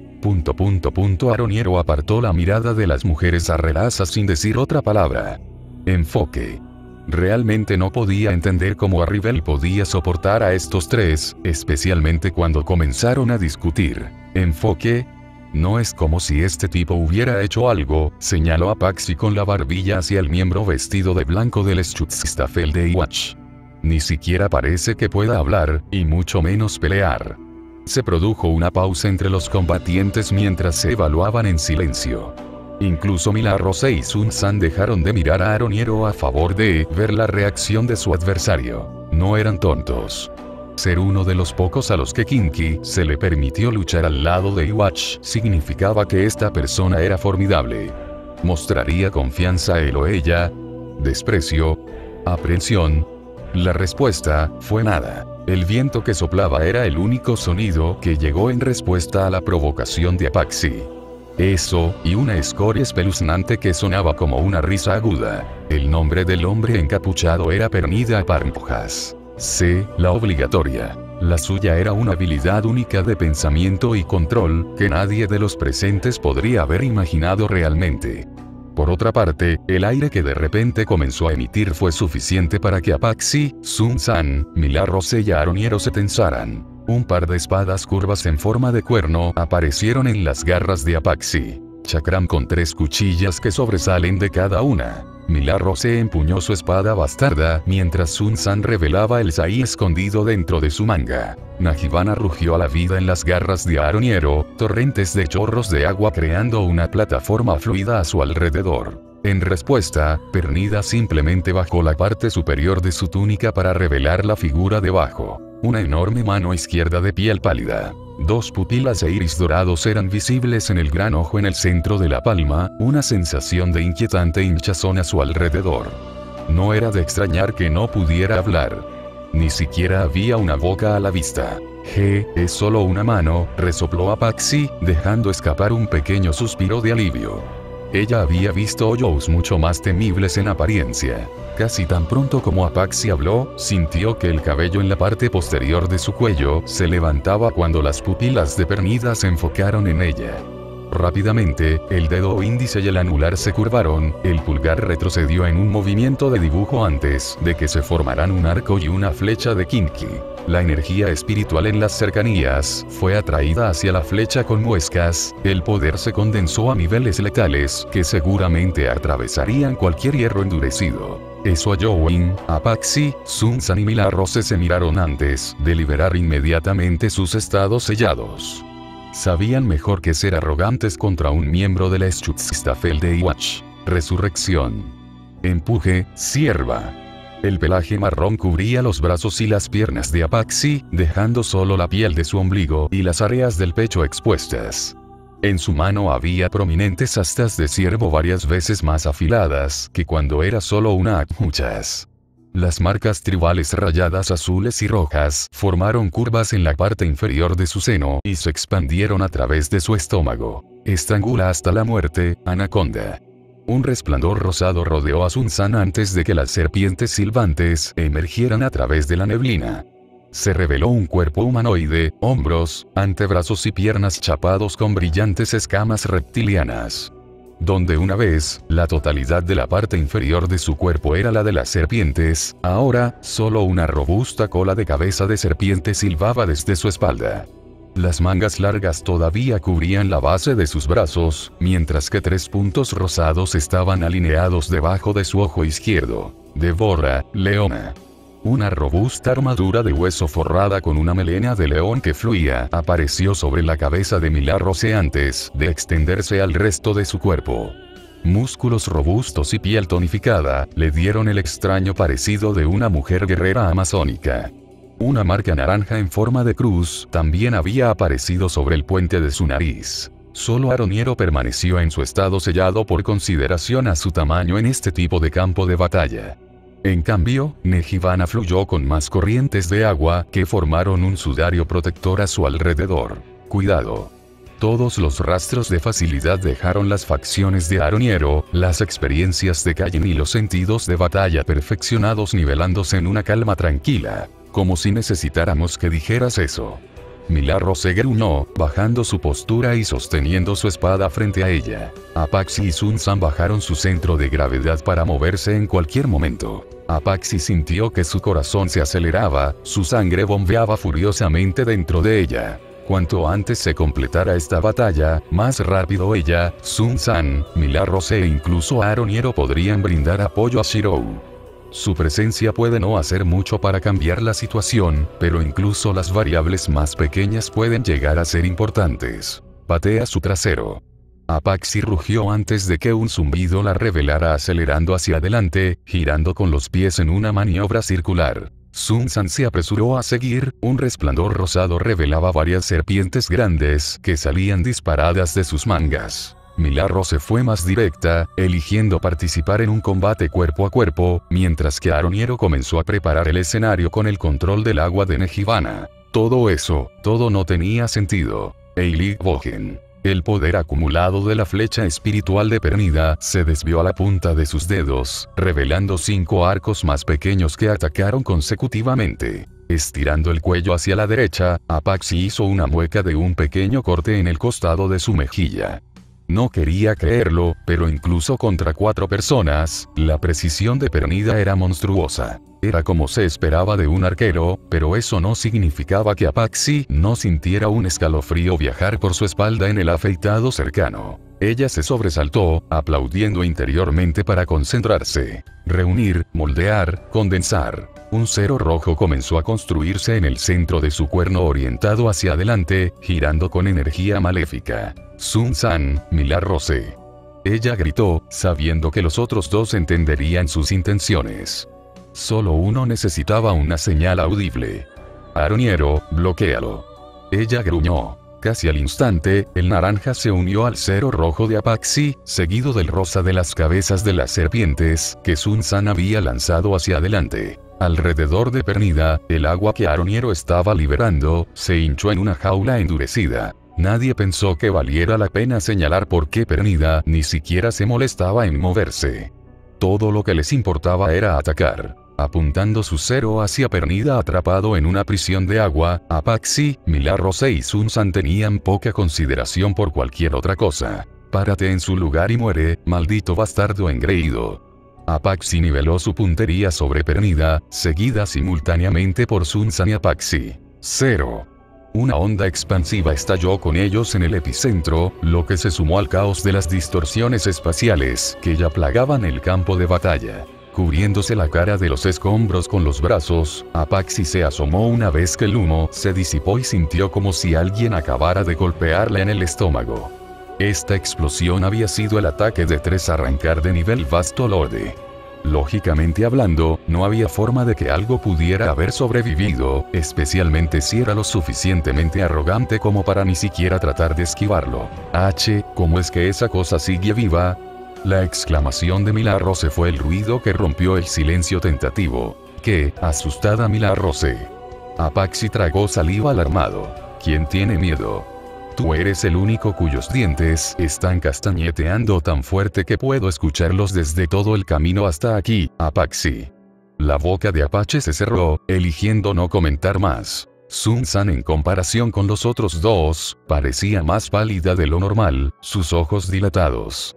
A: Aroniero apartó la mirada de las mujeres arrelasas sin decir otra palabra. Enfoque. Realmente no podía entender cómo Aribel podía soportar a estos 3, especialmente cuando comenzaron a discutir. Enfoque. No es como si este tipo hubiera hecho algo, señaló Apache con la barbilla hacia el miembro vestido de blanco del Schutzstaffel de Iwatch. Ni siquiera parece que pueda hablar, y mucho menos pelear. Se produjo una pausa entre los combatientes mientras se evaluaban en silencio. Incluso Milagros y Sun San dejaron de mirar a Aroniero a favor de ver la reacción de su adversario. No eran tontos. Ser uno de los pocos a los que Kinky se le permitió luchar al lado de Iwatch significaba que esta persona era formidable. ¿Mostraría confianza él o ella? ¿Desprecio? ¿Aprensión? La respuesta fue nada. El viento que soplaba era el único sonido que llegó en respuesta a la provocación de Apache. Eso, y una escoria espeluznante que sonaba como una risa aguda. El nombre del hombre encapuchado era Pernida Parmpujas. C, la obligatoria. La suya era una habilidad única de pensamiento y control, que nadie de los presentes podría haber imaginado realmente. Por otra parte, el aire que de repente comenzó a emitir fue suficiente para que Apache, Sun San, Milagros y Aroniero se tensaran. Un par de espadas curvas en forma de cuerno aparecieron en las garras de Apache. Chakram con 3 cuchillas que sobresalen de cada una. Milagros empuñó su espada bastarda mientras Sun San revelaba el Zai escondido dentro de su manga. Najibana rugió a la vida en las garras de Aroniero, torrentes de chorros de agua creando una plataforma fluida a su alrededor. En respuesta, Pernida simplemente bajó la parte superior de su túnica para revelar la figura debajo. Una enorme mano izquierda de piel pálida. 2 pupilas e iris dorados eran visibles en el gran ojo en el centro de la palma, una sensación de inquietante hinchazón a su alrededor. No era de extrañar que no pudiera hablar. Ni siquiera había una boca a la vista. Es solo una mano, resopló Apaxi, dejando escapar un pequeño suspiro de alivio. Ella había visto hoyos mucho más temibles en apariencia. Casi tan pronto como Apaxi habló, sintió que el cabello en la parte posterior de su cuello se levantaba cuando las pupilas de Pernida se enfocaron en ella. Rápidamente, el dedo índice y el anular se curvaron, el pulgar retrocedió en un movimiento de dibujo antes de que se formaran un arco y una flecha de Kinki. La energía espiritual en las cercanías fue atraída hacia la flecha con muescas, el poder se condensó a niveles letales que seguramente atravesarían cualquier hierro endurecido. Eso a Jowen, Apaxi, Sun-san y Millarrose se miraron antes de liberar inmediatamente sus estados sellados. Sabían mejor que ser arrogantes contra un miembro de la Schutzstaffel-Watch. Resurrección. Empuje, sierva. El pelaje marrón cubría los brazos y las piernas de Apaxi, dejando solo la piel de su ombligo y las áreas del pecho expuestas. En su mano había prominentes astas de ciervo varias veces más afiladas que cuando era solo una muchas. Las marcas tribales rayadas azules y rojas formaron curvas en la parte inferior de su seno y se expandieron a través de su estómago. Estrangula hasta la muerte, anaconda. Un resplandor rosado rodeó a Sun-san antes de que las serpientes silbantes emergieran a través de la neblina. Se reveló un cuerpo humanoide, hombros, antebrazos y piernas chapados con brillantes escamas reptilianas. Donde una vez, la totalidad de la parte inferior de su cuerpo era la de las serpientes, ahora, solo una robusta cola de cabeza de serpiente silbaba desde su espalda. Las mangas largas todavía cubrían la base de sus brazos, mientras que 3 puntos rosados estaban alineados debajo de su ojo izquierdo. Devora, leona. Una robusta armadura de hueso forrada con una melena de león que fluía apareció sobre la cabeza de Millarrose antes de extenderse al resto de su cuerpo. Músculos robustos y piel tonificada le dieron el extraño parecido de una mujer guerrera amazónica. Una marca naranja en forma de cruz también había aparecido sobre el puente de su nariz. Solo Aroniero permaneció en su estado sellado por consideración a su tamaño en este tipo de campo de batalla. En cambio, Nehibana fluyó con más corrientes de agua que formaron un sudario protector a su alrededor. Cuidado. Todos los rastros de facilidad dejaron las facciones de Aroniero, las experiencias de Kaien y los sentidos de batalla perfeccionados nivelándose en una calma tranquila. Como si necesitáramos que dijeras eso. Millarrose gruñó, bajando su postura y sosteniendo su espada frente a ella. Apaxi y Sun-san bajaron su centro de gravedad para moverse en cualquier momento. Apaxi sintió que su corazón se aceleraba, su sangre bombeaba furiosamente dentro de ella. Cuanto antes se completara esta batalla, más rápido ella, Sun-san, Millarrose e incluso Aroniero podrían brindar apoyo a Shirou. Su presencia puede no hacer mucho para cambiar la situación, pero incluso las variables más pequeñas pueden llegar a ser importantes. Patea su trasero. Apaxi rugió antes de que un zumbido la revelara acelerando hacia adelante, girando con los pies en una maniobra circular. Sun-san se apresuró a seguir, un resplandor rosado revelaba varias serpientes grandes que salían disparadas de sus mangas. Millarrose fue más directa, eligiendo participar en un combate cuerpo a cuerpo, mientras que Aroniero comenzó a preparar el escenario con el control del agua de Nehibana. Todo no tenía sentido. Eilig Bogen. El poder acumulado de la flecha espiritual de Pernida se desvió a la punta de sus dedos, revelando 5 arcos más pequeños que atacaron consecutivamente. Estirando el cuello hacia la derecha, Apaxi hizo una mueca de un pequeño corte en el costado de su mejilla. No quería creerlo, pero incluso contra 4 personas, la precisión de Pernida era monstruosa. Era como se esperaba de un arquero, pero eso no significaba que Apaxi no sintiera un escalofrío viajar por su espalda en el afeitado cercano. Ella se sobresaltó, aplaudiendo interiormente para concentrarse. Reunir, moldear, condensar. Un cero rojo comenzó a construirse en el centro de su cuerno orientado hacia adelante, girando con energía maléfica. Sun-san, Millarrose. Ella gritó, sabiendo que los otros 2 entenderían sus intenciones. Solo uno necesitaba una señal audible. Aroniero, bloquéalo. Ella gruñó. Casi al instante, el naranja se unió al cero rojo de Apaxi, seguido del rosa de las cabezas de las serpientes, que Sun-san había lanzado hacia adelante. Alrededor de Pernida, el agua que Aroniero estaba liberando, se hinchó en una jaula endurecida. Nadie pensó que valiera la pena señalar por qué Pernida ni siquiera se molestaba en moverse. Todo lo que les importaba era atacar. Apuntando su cero hacia Pernida atrapado en una prisión de agua, Apaxi, Milagros y Sun-san tenían poca consideración por cualquier otra cosa. Párate en su lugar y muere, maldito bastardo engreído. Apaxi niveló su puntería sobre Pernida, seguida simultáneamente por Sun-san y Apaxi. 0. Una onda expansiva estalló con ellos en el epicentro, lo que se sumó al caos de las distorsiones espaciales que ya plagaban el campo de batalla. Cubriéndose la cara de los escombros con los brazos, Apaxi se asomó una vez que el humo se disipó y sintió como si alguien acabara de golpearle en el estómago. Esta explosión había sido el ataque de 3 arrancar de nivel vasto lorde. Lógicamente hablando, no había forma de que algo pudiera haber sobrevivido, especialmente si era lo suficientemente arrogante como para ni siquiera tratar de esquivarlo. ¿Cómo es que esa cosa sigue viva? La exclamación de Milagros fue el ruido que rompió el silencio tentativo. ¿Qué? Asustada Milagros. Apaxi tragó saliva alarmado. ¿Quién tiene miedo? Tú eres el único cuyos dientes están castañeteando tan fuerte que puedo escucharlos desde todo el camino hasta aquí, Apaxi. La boca de Apache se cerró, eligiendo no comentar más. Sun-san en comparación con los otros dos, parecía más pálida de lo normal, sus ojos dilatados.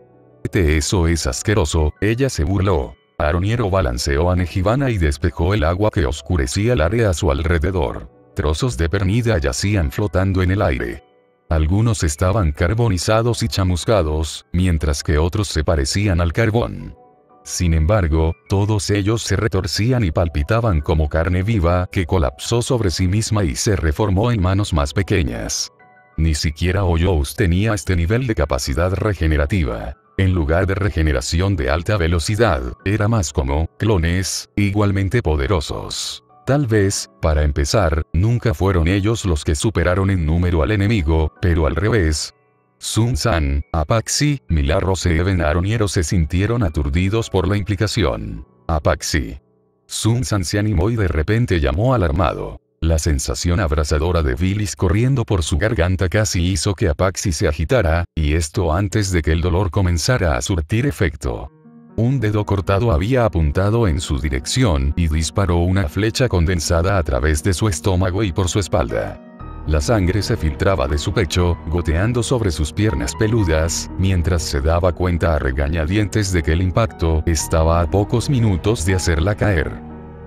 A: Eso es asqueroso, ella se burló. Aroniero balanceó a Nejibana y despejó el agua que oscurecía el área a su alrededor. Trozos de Pernida yacían flotando en el aire. Algunos estaban carbonizados y chamuscados, mientras que otros se parecían al carbón. Sin embargo, todos ellos se retorcían y palpitaban como carne viva que colapsó sobre sí misma y se reformó en manos más pequeñas. Ni siquiera Hoyos tenía este nivel de capacidad regenerativa. En lugar de regeneración de alta velocidad, era más como clones, igualmente poderosos. Tal vez, para empezar, nunca fueron ellos los que superaron en número al enemigo, pero al revés. Sun-san, Apaxi, Milagros y Even Aroniero se sintieron aturdidos por la implicación. Apaxi. Sun-san se animó y de repente llamó alarmado. La sensación abrasadora de bilis corriendo por su garganta casi hizo que Apaxi se agitara, y esto antes de que el dolor comenzara a surtir efecto. Un dedo cortado había apuntado en su dirección y disparó una flecha condensada a través de su estómago y por su espalda. La sangre se filtraba de su pecho, goteando sobre sus piernas peludas, mientras se daba cuenta a regañadientes de que el impacto estaba a pocos minutos de hacerla caer.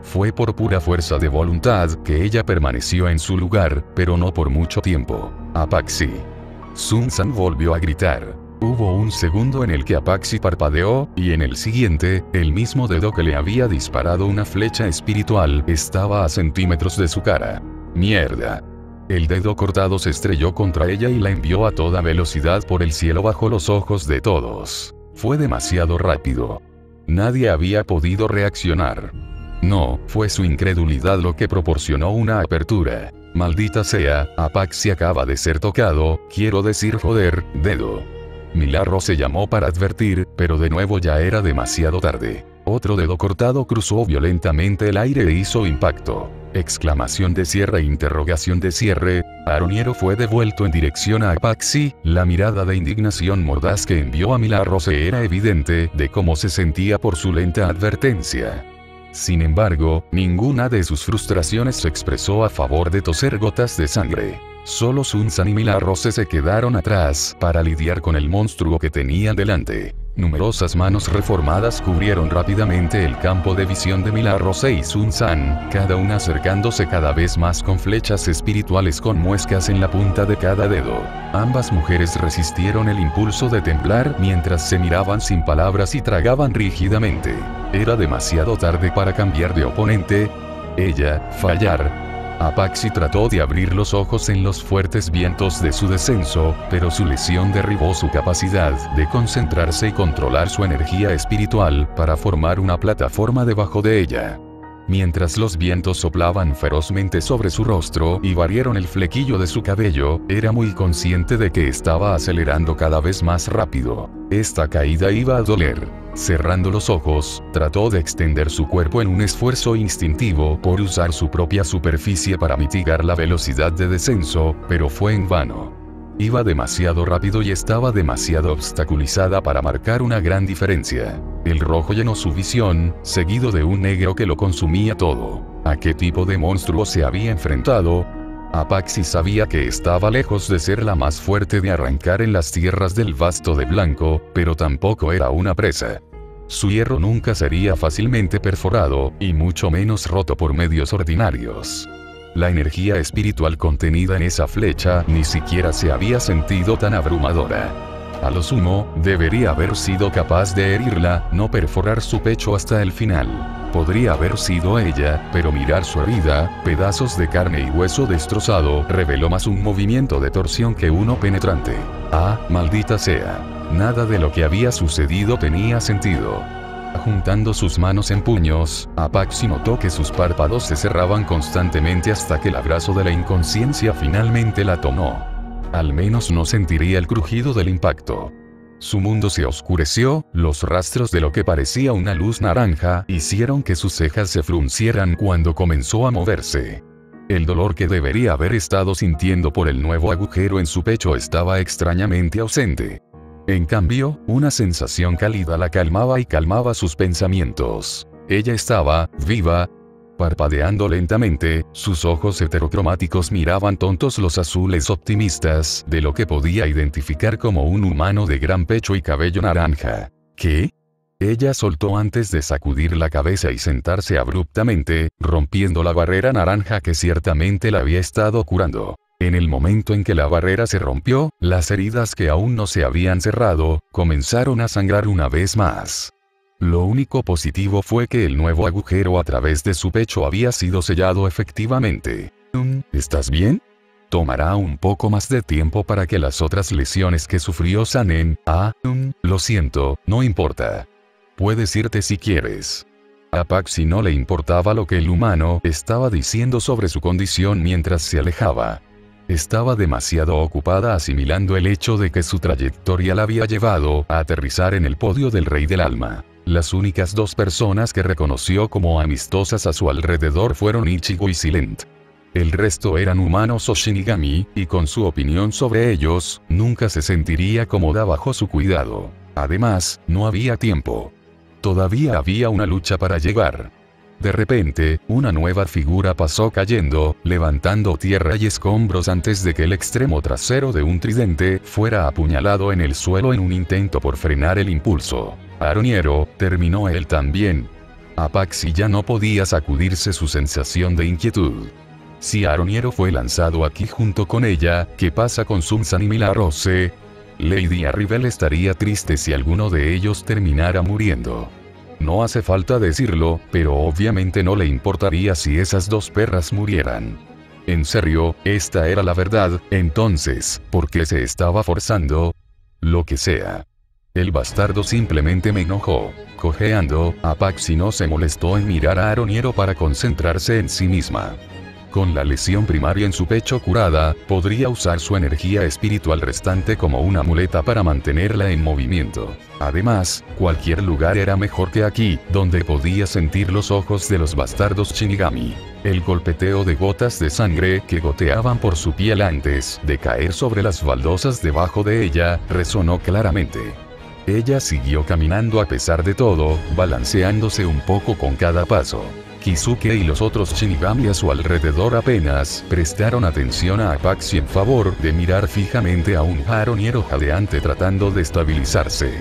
A: Fue por pura fuerza de voluntad que ella permaneció en su lugar, pero no por mucho tiempo. Apaxi. Sun-san volvió a gritar. Hubo un segundo en el que Apaxi parpadeó, y en el siguiente, el mismo dedo que le había disparado una flecha espiritual estaba a centímetros de su cara. ¡Mierda! El dedo cortado se estrelló contra ella y la envió a toda velocidad por el cielo bajo los ojos de todos. Fue demasiado rápido. Nadie había podido reaccionar. No, fue su incredulidad lo que proporcionó una apertura. Maldita sea, Apaxi acaba de ser tocado, quiero decir joder, dedo. Milagros se llamó para advertir, pero de nuevo ya era demasiado tarde. Otro dedo cortado cruzó violentamente el aire e hizo impacto. Exclamación de cierre, interrogación de cierre. Aroniero fue devuelto en dirección a Apaxi, la mirada de indignación mordaz que envió a Milagros era evidente de cómo se sentía por su lenta advertencia. Sin embargo, ninguna de sus frustraciones se expresó a favor de toser gotas de sangre. Solo Sun-san y Milagros se quedaron atrás para lidiar con el monstruo que tenían delante. Numerosas manos reformadas cubrieron rápidamente el campo de visión de Milagros y Sun-san, cada una acercándose cada vez más con flechas espirituales con muescas en la punta de cada dedo. Ambas mujeres resistieron el impulso de temblar mientras se miraban sin palabras y tragaban rígidamente. Era demasiado tarde para cambiar de oponente. Ella, fallar. Apaxi trató de abrir los ojos en los fuertes vientos de su descenso, pero su lesión derribó su capacidad de concentrarse y controlar su energía espiritual para formar una plataforma debajo de ella. Mientras los vientos soplaban ferozmente sobre su rostro y barrieron el flequillo de su cabello, era muy consciente de que estaba acelerando cada vez más rápido. Esta caída iba a doler. Cerrando los ojos, trató de extender su cuerpo en un esfuerzo instintivo por usar su propia superficie para mitigar la velocidad de descenso, pero fue en vano. Iba demasiado rápido y estaba demasiado obstaculizada para marcar una gran diferencia. El rojo llenó su visión, seguido de un negro que lo consumía todo. ¿A qué tipo de monstruo se había enfrentado? Apaxi sabía que estaba lejos de ser la más fuerte de arrancar en las tierras del Vasto de Blanco, pero tampoco era una presa. Su hierro nunca sería fácilmente perforado, y mucho menos roto por medios ordinarios. La energía espiritual contenida en esa flecha ni siquiera se había sentido tan abrumadora. A lo sumo, debería haber sido capaz de herirla, no perforar su pecho hasta el final. Podría haber sido ella, pero mirar su herida, pedazos de carne y hueso destrozado, reveló más un movimiento de torsión que uno penetrante. Ah, maldita sea. Nada de lo que había sucedido tenía sentido. Juntando sus manos en puños, Apaxi notó que sus párpados se cerraban constantemente hasta que el abrazo de la inconsciencia finalmente la tomó. Al menos no sentiría el crujido del impacto. Su mundo se oscureció, los rastros de lo que parecía una luz naranja hicieron que sus cejas se fruncieran cuando comenzó a moverse. El dolor que debería haber estado sintiendo por el nuevo agujero en su pecho estaba extrañamente ausente. En cambio, una sensación cálida la calmaba y calmaba sus pensamientos. Ella estaba viva. Parpadeando lentamente, sus ojos heterocromáticos miraban tontos los azules optimistas de lo que podía identificar como un humano de gran pecho y cabello naranja. ¿Qué? Ella soltó antes de sacudir la cabeza y sentarse abruptamente, rompiendo la barrera naranja que ciertamente la había estado curando. En el momento en que la barrera se rompió, las heridas que aún no se habían cerrado, comenzaron a sangrar una vez más. Lo único positivo fue que el nuevo agujero a través de su pecho había sido sellado efectivamente. ¿Estás bien? Tomará un poco más de tiempo para que las otras lesiones que sufrió sanen. Lo siento, no importa. Puedes irte si quieres. A Apaxi no le importaba lo que el humano estaba diciendo sobre su condición mientras se alejaba. Estaba demasiado ocupada asimilando el hecho de que su trayectoria la había llevado a aterrizar en el podio del Rey del Alma. Las únicas dos personas que reconoció como amistosas a su alrededor fueron Ichigo y Silent. El resto eran humanos o Shinigami, y con su opinión sobre ellos, nunca se sentiría cómoda bajo su cuidado. Además, no había tiempo. Todavía había una lucha para llegar. De repente, una nueva figura pasó cayendo, levantando tierra y escombros antes de que el extremo trasero de un tridente fuera apuñalado en el suelo en un intento por frenar el impulso. Aroniero, terminó él también. Apaxi ya no podía sacudirse su sensación de inquietud. Si Aroniero fue lanzado aquí junto con ella, ¿qué pasa con Sun-san y Milarose? Lady Arribel estaría triste si alguno de ellos terminara muriendo. No hace falta decirlo, pero obviamente no le importaría si esas dos perras murieran. En serio, esta era la verdad, entonces, ¿por qué se estaba forzando? Lo que sea. El bastardo simplemente me enojó. Cojeando, Apaxi no se molestó en mirar a Aroniero para concentrarse en sí misma. Con la lesión primaria en su pecho curada, podría usar su energía espiritual restante como una muleta para mantenerla en movimiento. Además, cualquier lugar era mejor que aquí, donde podía sentir los ojos de los bastardos Shinigami. El golpeteo de gotas de sangre que goteaban por su piel antes de caer sobre las baldosas debajo de ella, resonó claramente. Ella siguió caminando a pesar de todo, balanceándose un poco con cada paso. Kizuke y los otros Shinigami a su alrededor apenas prestaron atención a Apaxi en favor de mirar fijamente a un Aroniero jadeante tratando de estabilizarse.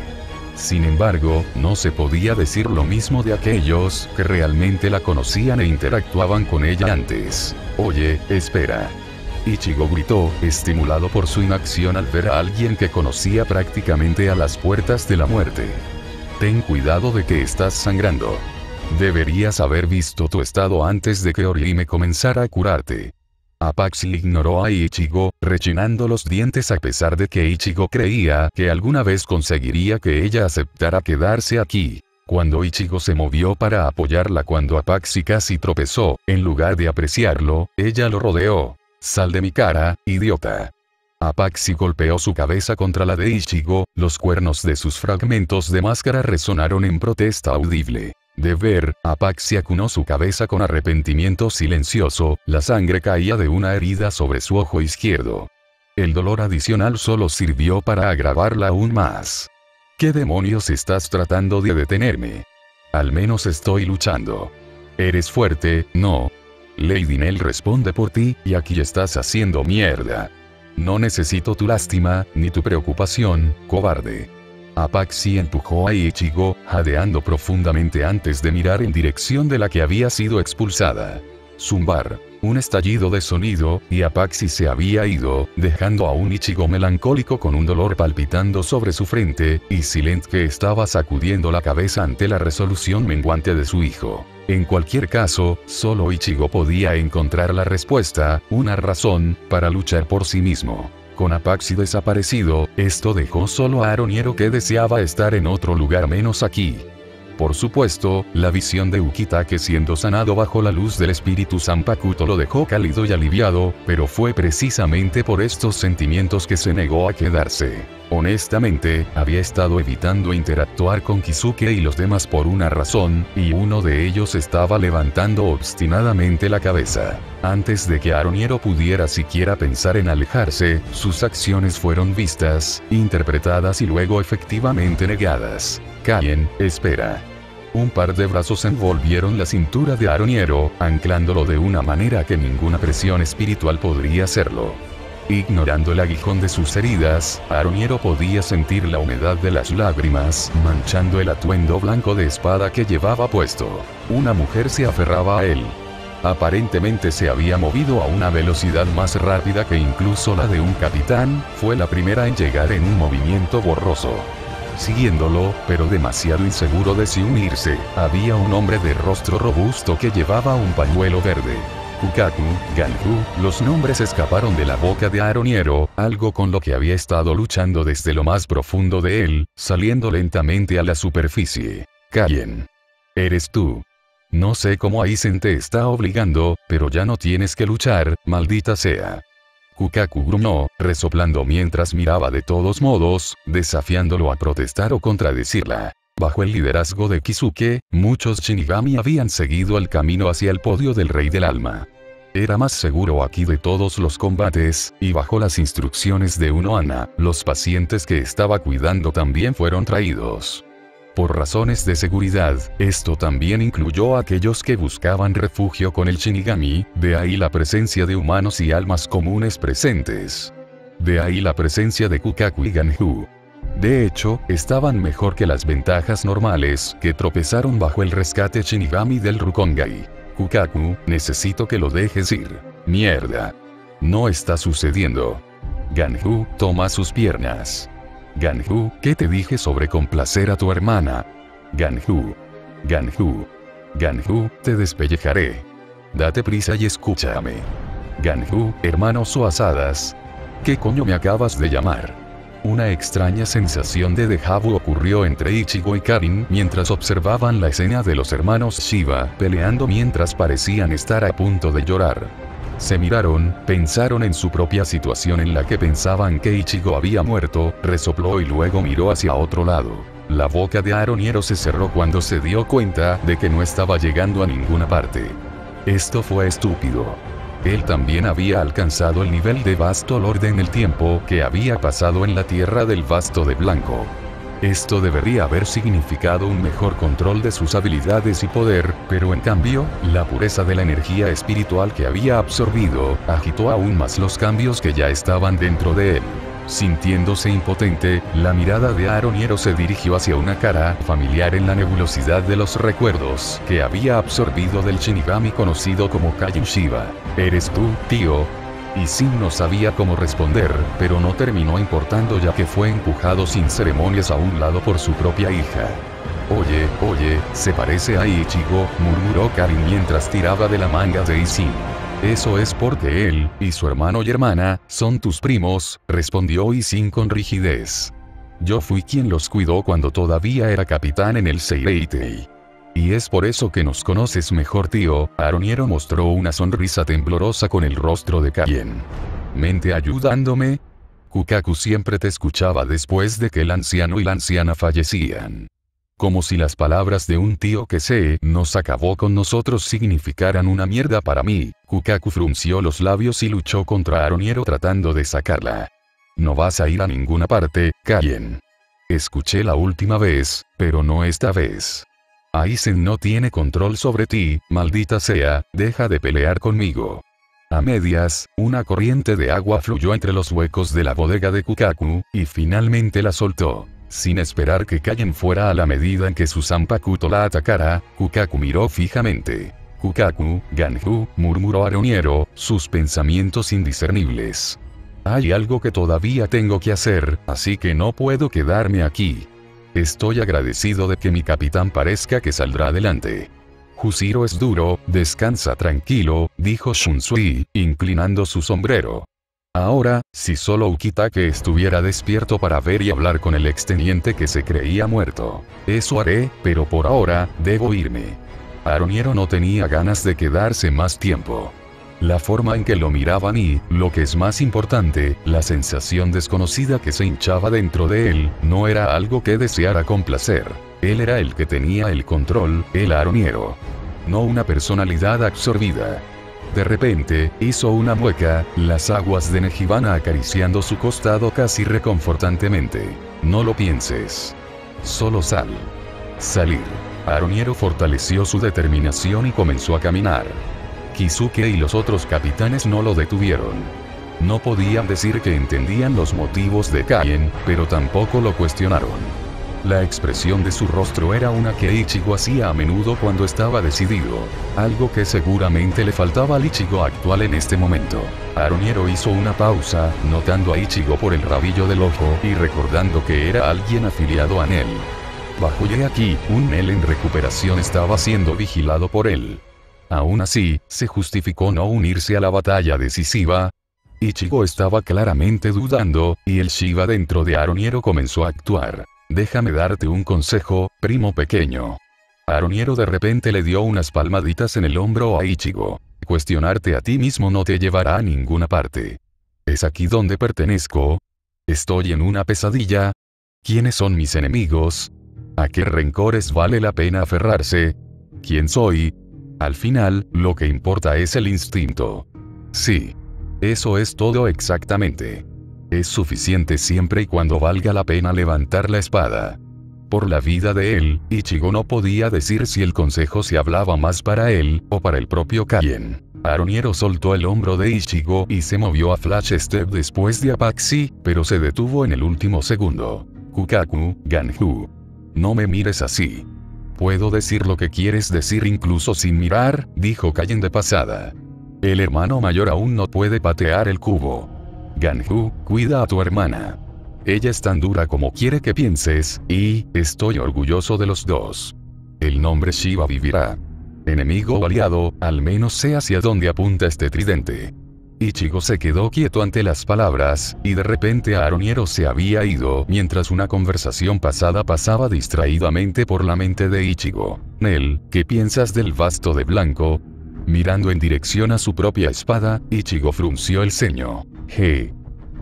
A: Sin embargo, no se podía decir lo mismo de aquellos que realmente la conocían e interactuaban con ella antes. Oye, espera. Ichigo gritó, estimulado por su inacción al ver a alguien que conocía prácticamente a las puertas de la muerte. Ten cuidado de que estás sangrando. Deberías haber visto tu estado antes de que Orihime comenzara a curarte. Apaxi ignoró a Ichigo, rechinando los dientes a pesar de que Ichigo creía que alguna vez conseguiría que ella aceptara quedarse aquí. Cuando Ichigo se movió para apoyarla cuando Apaxi casi tropezó, en lugar de apreciarlo, ella lo rodeó. «Sal de mi cara, idiota». Apaxi golpeó su cabeza contra la de Ichigo, los cuernos de sus fragmentos de máscara resonaron en protesta audible. De ver, Apaxi acunó su cabeza con arrepentimiento silencioso, la sangre caía de una herida sobre su ojo izquierdo. El dolor adicional solo sirvió para agravarla aún más. ¿Qué demonios estás tratando de detenerme? Al menos estoy luchando. Eres fuerte, ¿no? Lady Nell responde por ti, y aquí estás haciendo mierda. No necesito tu lástima, ni tu preocupación, cobarde. Apaxi empujó a Ichigo, jadeando profundamente antes de mirar en dirección de la que había sido expulsada. Zumbar. Un estallido de sonido, y Apaxi se había ido, dejando a un Ichigo melancólico con un dolor palpitando sobre su frente, y Silent que estaba sacudiendo la cabeza ante la resolución menguante de su hijo. En cualquier caso, solo Ichigo podía encontrar la respuesta, una razón, para luchar por sí mismo. Con Apaxi desaparecido, esto dejó solo a Aroniero que deseaba estar en otro lugar menos aquí. Por supuesto, la visión de Ukitake siendo sanado bajo la luz del espíritu Zanpakuto lo dejó cálido y aliviado, pero fue precisamente por estos sentimientos que se negó a quedarse. Honestamente, había estado evitando interactuar con Kisuke y los demás por una razón, y uno de ellos estaba levantando obstinadamente la cabeza. Antes de que Aroniero pudiera siquiera pensar en alejarse, sus acciones fueron vistas, interpretadas y luego efectivamente negadas. Caen, espera. Un par de brazos envolvieron la cintura de Aroniero, anclándolo de una manera que ninguna presión espiritual podría hacerlo. Ignorando el aguijón de sus heridas, Aroniero podía sentir la humedad de las lágrimas, manchando el atuendo blanco de espada que llevaba puesto. Una mujer se aferraba a él. Aparentemente se había movido a una velocidad más rápida que incluso la de un capitán, fue la primera en llegar en un movimiento borroso. Siguiéndolo, pero demasiado inseguro de si unirse, había un hombre de rostro robusto que llevaba un pañuelo verde. Kukaku, Ganhu, los nombres escaparon de la boca de Aroniero, algo con lo que había estado luchando desde lo más profundo de él, saliendo lentamente a la superficie. Callen. Eres tú. No sé cómo Aizen te está obligando, pero ya no tienes que luchar, maldita sea. Kukaku gruñó, resoplando mientras miraba de todos modos, desafiándolo a protestar o contradecirla. Bajo el liderazgo de Kisuke, muchos Shinigami habían seguido el camino hacia el podio del Rey del Alma. Era más seguro aquí de todos los combates, y bajo las instrucciones de Unohana, los pacientes que estaba cuidando también fueron traídos. Por razones de seguridad, esto también incluyó a aquellos que buscaban refugio con el Shinigami, de ahí la presencia de humanos y almas comunes presentes. De ahí la presencia de Kukaku y Ganhu. De hecho, estaban mejor que las ventajas normales, que tropezaron bajo el rescate Shinigami del Rukongai. Kukaku, necesito que lo dejes ir. Mierda. No está sucediendo. Ganhu, toma sus piernas. Ganhu, ¿qué te dije sobre complacer a tu hermana? Ganhu. Ganhu. Ganhu, te despellejaré. Date prisa y escúchame. Ganhu, hermanos o asadas. ¿Qué coño me acabas de llamar? Una extraña sensación de déjà vu ocurrió entre Ichigo y Karin mientras observaban la escena de los hermanos Shiba peleando mientras parecían estar a punto de llorar. Se miraron, pensaron en su propia situación en la que pensaban que Ichigo había muerto, resopló y luego miró hacia otro lado. La boca de Aroniero se cerró cuando se dio cuenta de que no estaba llegando a ninguna parte. Esto fue estúpido. Él también había alcanzado el nivel de Vasto Lord en el tiempo que había pasado en la tierra del Vasto de Blanco. Esto debería haber significado un mejor control de sus habilidades y poder, pero en cambio, la pureza de la energía espiritual que había absorbido, agitó aún más los cambios que ya estaban dentro de él. Sintiéndose impotente, la mirada de Aroniero se dirigió hacia una cara familiar en la nebulosidad de los recuerdos que había absorbido del Shinigami conocido como Kaioshiba. ¿Eres tú, tío? Y Sin no sabía cómo responder, pero no terminó importando ya que fue empujado sin ceremonias a un lado por su propia hija. Oye, se parece a Ichigo, murmuró Karin mientras tiraba de la manga de Isin. Eso es porque él, y su hermano y hermana, son tus primos, respondió Isin con rigidez. Yo fui quien los cuidó cuando todavía era capitán en el Seireitei. Y es por eso que nos conoces mejor, tío. Aroniero mostró una sonrisa temblorosa con el rostro de Kaien. ¿Mente ayudándome? Kukaku siempre te escuchaba después de que el anciano y la anciana fallecían. Como si las palabras de un tío que se nos acabó con nosotros significaran una mierda para mí. Kukaku frunció los labios y luchó contra Aroniero tratando de sacarla. No vas a ir a ninguna parte, Kaien. Escuché la última vez, pero no esta vez. Aizen no tiene control sobre ti, maldita sea, deja de pelear conmigo. A medias, una corriente de agua fluyó entre los huecos de la bodega de Kukaku, y finalmente la soltó. Sin esperar que Kaien fuera a la medida en que su Zanpakuto la atacara, Kukaku miró fijamente. Kukaku, Ganhu, murmuró Aroniero, sus pensamientos indiscernibles. Hay algo que todavía tengo que hacer, así que no puedo quedarme aquí. Estoy agradecido de que mi capitán parezca que saldrá adelante. Jushiro es duro, descansa tranquilo, dijo Shunsui, inclinando su sombrero. Ahora, si solo Ukitake estuviera despierto para ver y hablar con el exteniente que se creía muerto. Eso haré, pero por ahora, debo irme. Aroniero no tenía ganas de quedarse más tiempo. La forma en que lo miraban y, lo que es más importante, la sensación desconocida que se hinchaba dentro de él, no era algo que deseara complacer. Él era el que tenía el control, el Aroniero. No una personalidad absorbida. De repente, hizo una mueca, las aguas de Nejibana acariciando su costado casi reconfortantemente. No lo pienses. Solo sal. Salir. Aroniero fortaleció su determinación y comenzó a caminar. Kisuke y los otros capitanes no lo detuvieron. No podían decir que entendían los motivos de Kaien, pero tampoco lo cuestionaron. La expresión de su rostro era una que Ichigo hacía a menudo cuando estaba decidido. Algo que seguramente le faltaba al Ichigo actual en este momento. Aroniero hizo una pausa, notando a Ichigo por el rabillo del ojo y recordando que era alguien afiliado a Nel. Bajo y aquí, un Nel en recuperación estaba siendo vigilado por él. Aún así, se justificó no unirse a la batalla decisiva. Ichigo estaba claramente dudando, y el Shiba dentro de Aroniero comenzó a actuar. Déjame darte un consejo, primo pequeño. Aroniero de repente le dio unas palmaditas en el hombro a Ichigo. Cuestionarte a ti mismo no te llevará a ninguna parte. ¿Es aquí donde pertenezco? ¿Estoy en una pesadilla? ¿Quiénes son mis enemigos? ¿A qué rencores vale la pena aferrarse? ¿Quién soy? Al final, lo que importa es el instinto. Sí. Eso es todo exactamente. Es suficiente siempre y cuando valga la pena levantar la espada. Por la vida de él, Ichigo no podía decir si el consejo se hablaba más para él, o para el propio Kaien. Aroniero soltó el hombro de Ichigo y se movió a Flash Step después de Apaxi, pero se detuvo en el último segundo. Kukaku, Ganhu. No me mires así. Puedo decir lo que quieres decir incluso sin mirar, dijo Kaien de pasada. El hermano mayor aún no puede patear el cubo. Ganhu, cuida a tu hermana. Ella es tan dura como quiere que pienses, y estoy orgulloso de los dos. El nombre Shiba vivirá. Enemigo o aliado, al menos sé hacia dónde apunta este tridente. Ichigo se quedó quieto ante las palabras, y de repente Aroniero se había ido mientras una conversación pasada pasaba distraídamente por la mente de Ichigo. Nel, ¿qué piensas del basto de blanco? Mirando en dirección a su propia espada, Ichigo frunció el ceño.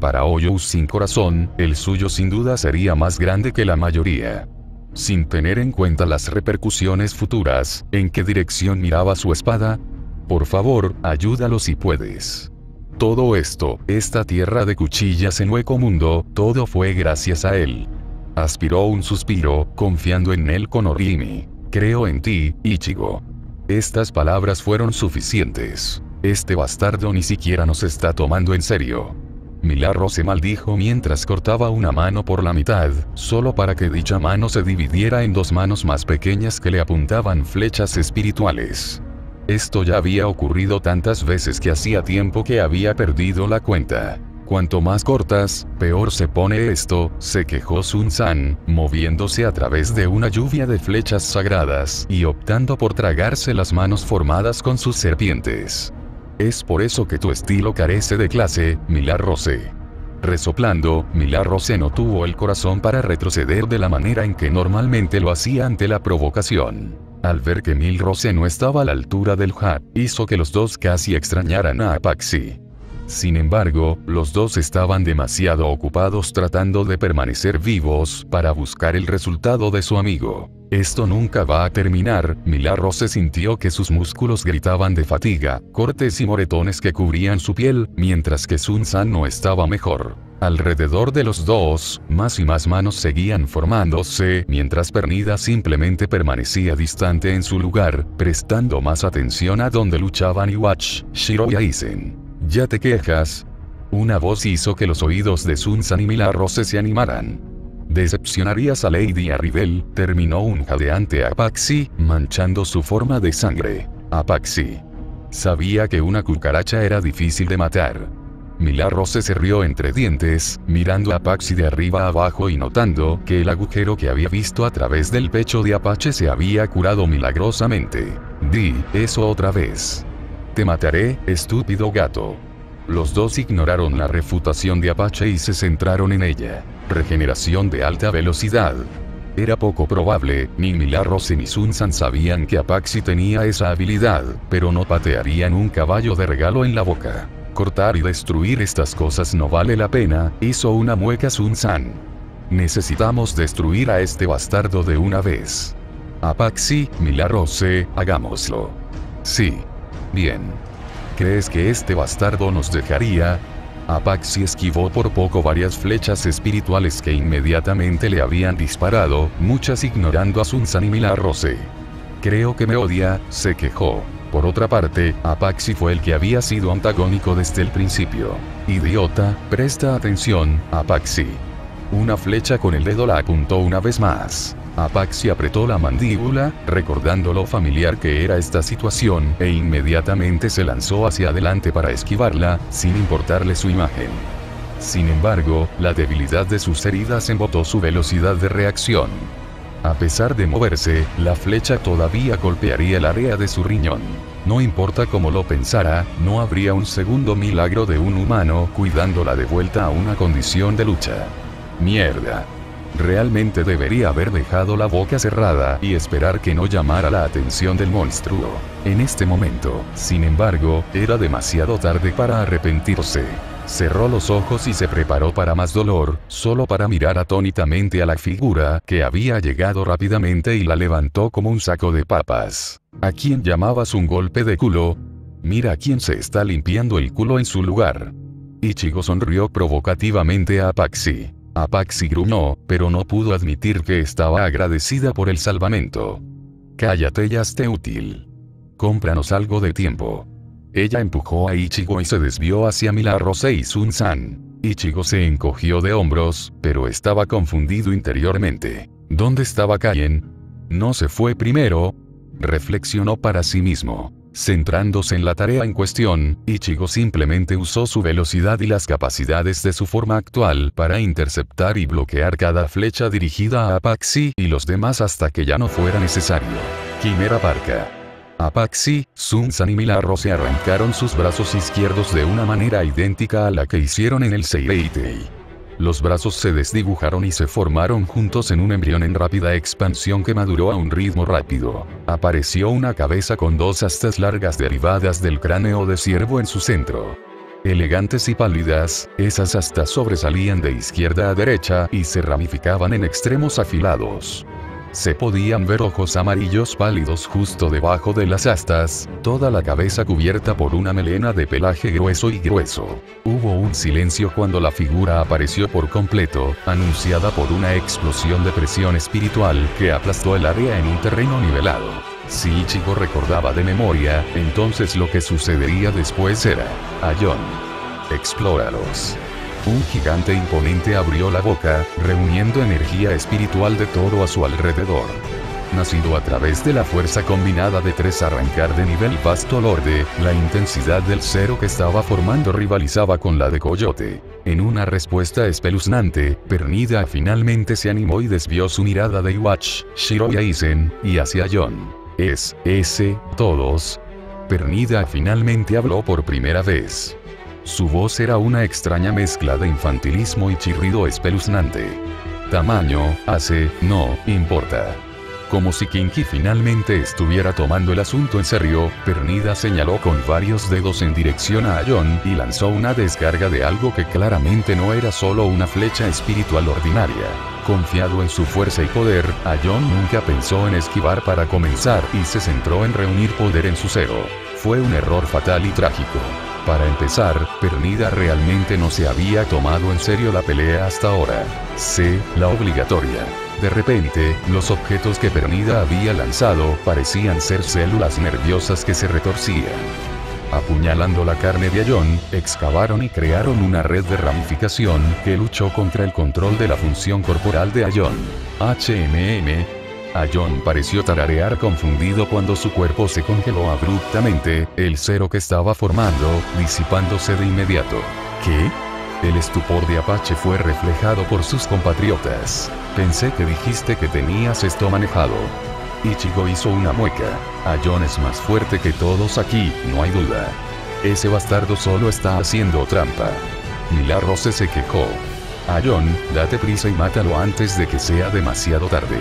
A: Para Oyou sin corazón, el suyo sin duda sería más grande que la mayoría. Sin tener en cuenta las repercusiones futuras, ¿en qué dirección miraba su espada? Por favor, ayúdalo si puedes. Todo esto, esta tierra de cuchillas en hueco mundo, todo fue gracias a él. Aspiró un suspiro, confiando en él con Orihime. Creo en ti, Ichigo. Estas palabras fueron suficientes. Este bastardo ni siquiera nos está tomando en serio. Milagro se maldijo mientras cortaba una mano por la mitad, solo para que dicha mano se dividiera en dos manos más pequeñas que le apuntaban flechas espirituales. Esto ya había ocurrido tantas veces que hacía tiempo que había perdido la cuenta. Cuanto más cortas, peor se pone esto, se quejó Sun-san, moviéndose a través de una lluvia de flechas sagradas y optando por tragarse las manos formadas con sus serpientes. Es por eso que tu estilo carece de clase, Milagro. Resoplando, Milagros no tuvo el corazón para retroceder de la manera en que normalmente lo hacía ante la provocación. Al ver que Milrose no estaba a la altura del Hat, hizo que los dos casi extrañaran a Apaxi. Sin embargo, los dos estaban demasiado ocupados tratando de permanecer vivos para buscar el resultado de su amigo. Esto nunca va a terminar. Milagros sintió que sus músculos gritaban de fatiga, cortes y moretones que cubrían su piel, mientras que Sun-san no estaba mejor. Alrededor de los dos, más y más manos seguían formándose, mientras Pernida simplemente permanecía distante en su lugar, prestando más atención a donde luchaban Iwatch, Shiro y Aizen. ¿Ya te quejas? Una voz hizo que los oídos de Sun-san y Milagros se animaran. ¿Decepcionarías a Lady Arribel? Terminó un jadeante Apaxi, manchando su forma de sangre. Apaxi. Sabía que una cucaracha era difícil de matar. Milagros se rió entre dientes, mirando a Apaxi de arriba a abajo y notando que el agujero que había visto a través del pecho de Apache se había curado milagrosamente. Di eso otra vez. Te mataré, estúpido gato. Los dos ignoraron la refutación de Apache y se centraron en ella. Regeneración de alta velocidad. Era poco probable, ni Milagros ni Sun-san sabían que Apaxi tenía esa habilidad, pero no patearían un caballo de regalo en la boca. Cortar y destruir estas cosas no vale la pena, hizo una mueca Sun-san. Necesitamos destruir a este bastardo de una vez. Apaxi, Milagros, hagámoslo. Sí. Bien. ¿Crees que este bastardo nos dejaría? Apaxi esquivó por poco varias flechas espirituales que inmediatamente le habían disparado, muchas ignorando a Sun-san y Milagros. Creo que me odia, se quejó. Por otra parte, Apaxi fue el que había sido antagónico desde el principio. Idiota, presta atención, Apaxi. Una flecha con el dedo la apuntó una vez más. Apaxi apretó la mandíbula, recordando lo familiar que era esta situación, e inmediatamente se lanzó hacia adelante para esquivarla, sin importarle su imagen. Sin embargo, la debilidad de sus heridas embotó su velocidad de reacción. A pesar de moverse, la flecha todavía golpearía el área de su riñón. No importa cómo lo pensara, no habría un segundo milagro de un humano cuidándola de vuelta a una condición de lucha. Mierda. Realmente debería haber dejado la boca cerrada y esperar que no llamara la atención del monstruo. En este momento, sin embargo, era demasiado tarde para arrepentirse. Cerró los ojos y se preparó para más dolor, solo para mirar atónitamente a la figura que había llegado rápidamente y la levantó como un saco de papas. ¿A quién llamabas un golpe de culo? Mira a quién se está limpiando el culo en su lugar. Ichigo sonrió provocativamente a Apaxi. Apaxi gruñó, pero no pudo admitir que estaba agradecida por el salvamento. Cállate y hazte útil. Cómpranos algo de tiempo. Ella empujó a Ichigo y se desvió hacia Milagros y Sun-san. Ichigo se encogió de hombros, pero estaba confundido interiormente. ¿Dónde estaba Kaien? ¿No se fue primero? Reflexionó para sí mismo. Centrándose en la tarea en cuestión, Ichigo simplemente usó su velocidad y las capacidades de su forma actual para interceptar y bloquear cada flecha dirigida a Apaxi y los demás hasta que ya no fuera necesario. Quimera Parca. Apaxi, Sun-san y Milagros se arrancaron sus brazos izquierdos de una manera idéntica a la que hicieron en el Seireitei. Los brazos se desdibujaron y se formaron juntos en un embrión en rápida expansión que maduró a un ritmo rápido. Apareció una cabeza con dos astas largas derivadas del cráneo de ciervo en su centro. Elegantes y pálidas, esas astas sobresalían de izquierda a derecha y se ramificaban en extremos afilados. Se podían ver ojos amarillos pálidos justo debajo de las astas, toda la cabeza cubierta por una melena de pelaje grueso y grueso. Hubo un silencio cuando la figura apareció por completo, anunciada por una explosión de presión espiritual que aplastó el área en un terreno nivelado. Si Ichigo recordaba de memoria, entonces lo que sucedería después era: Aion. Explóralos. Un gigante imponente abrió la boca, reuniendo energía espiritual de todo a su alrededor. Nacido a través de la fuerza combinada de tres arrancar de nivel vasto lorde, la intensidad del cero que estaba formando rivalizaba con la de Coyote. En una respuesta espeluznante, Pernida finalmente se animó y desvió su mirada de Iwatch, Shiro y Aizen, y hacia Jon. Todos. Pernida finalmente habló por primera vez. Su voz era una extraña mezcla de infantilismo y chirrido espeluznante. Tamaño, hace, no, importa. Como si Kinky finalmente estuviera tomando el asunto en serio, Pernida señaló con varios dedos en dirección a Aion y lanzó una descarga de algo que claramente no era solo una flecha espiritual ordinaria. Confiado en su fuerza y poder, Aion nunca pensó en esquivar para comenzar y se centró en reunir poder en su cero. Fue un error fatal y trágico. Para empezar, Pernida realmente no se había tomado en serio la pelea hasta ahora. C, la obligatoria. De repente, los objetos que Pernida había lanzado parecían ser células nerviosas que se retorcían. Apuñalando la carne de Aion, excavaron y crearon una red de ramificación que luchó contra el control de la función corporal de Aion. Aion pareció tararear confundido cuando su cuerpo se congeló abruptamente, el cero que estaba formando, disipándose de inmediato. ¿Qué? El estupor de Apache fue reflejado por sus compatriotas. Pensé que dijiste que tenías esto manejado. Ichigo hizo una mueca. Aion es más fuerte que todos aquí, no hay duda. Ese bastardo solo está haciendo trampa. Milagros se quejó. Aion, date prisa y mátalo antes de que sea demasiado tarde.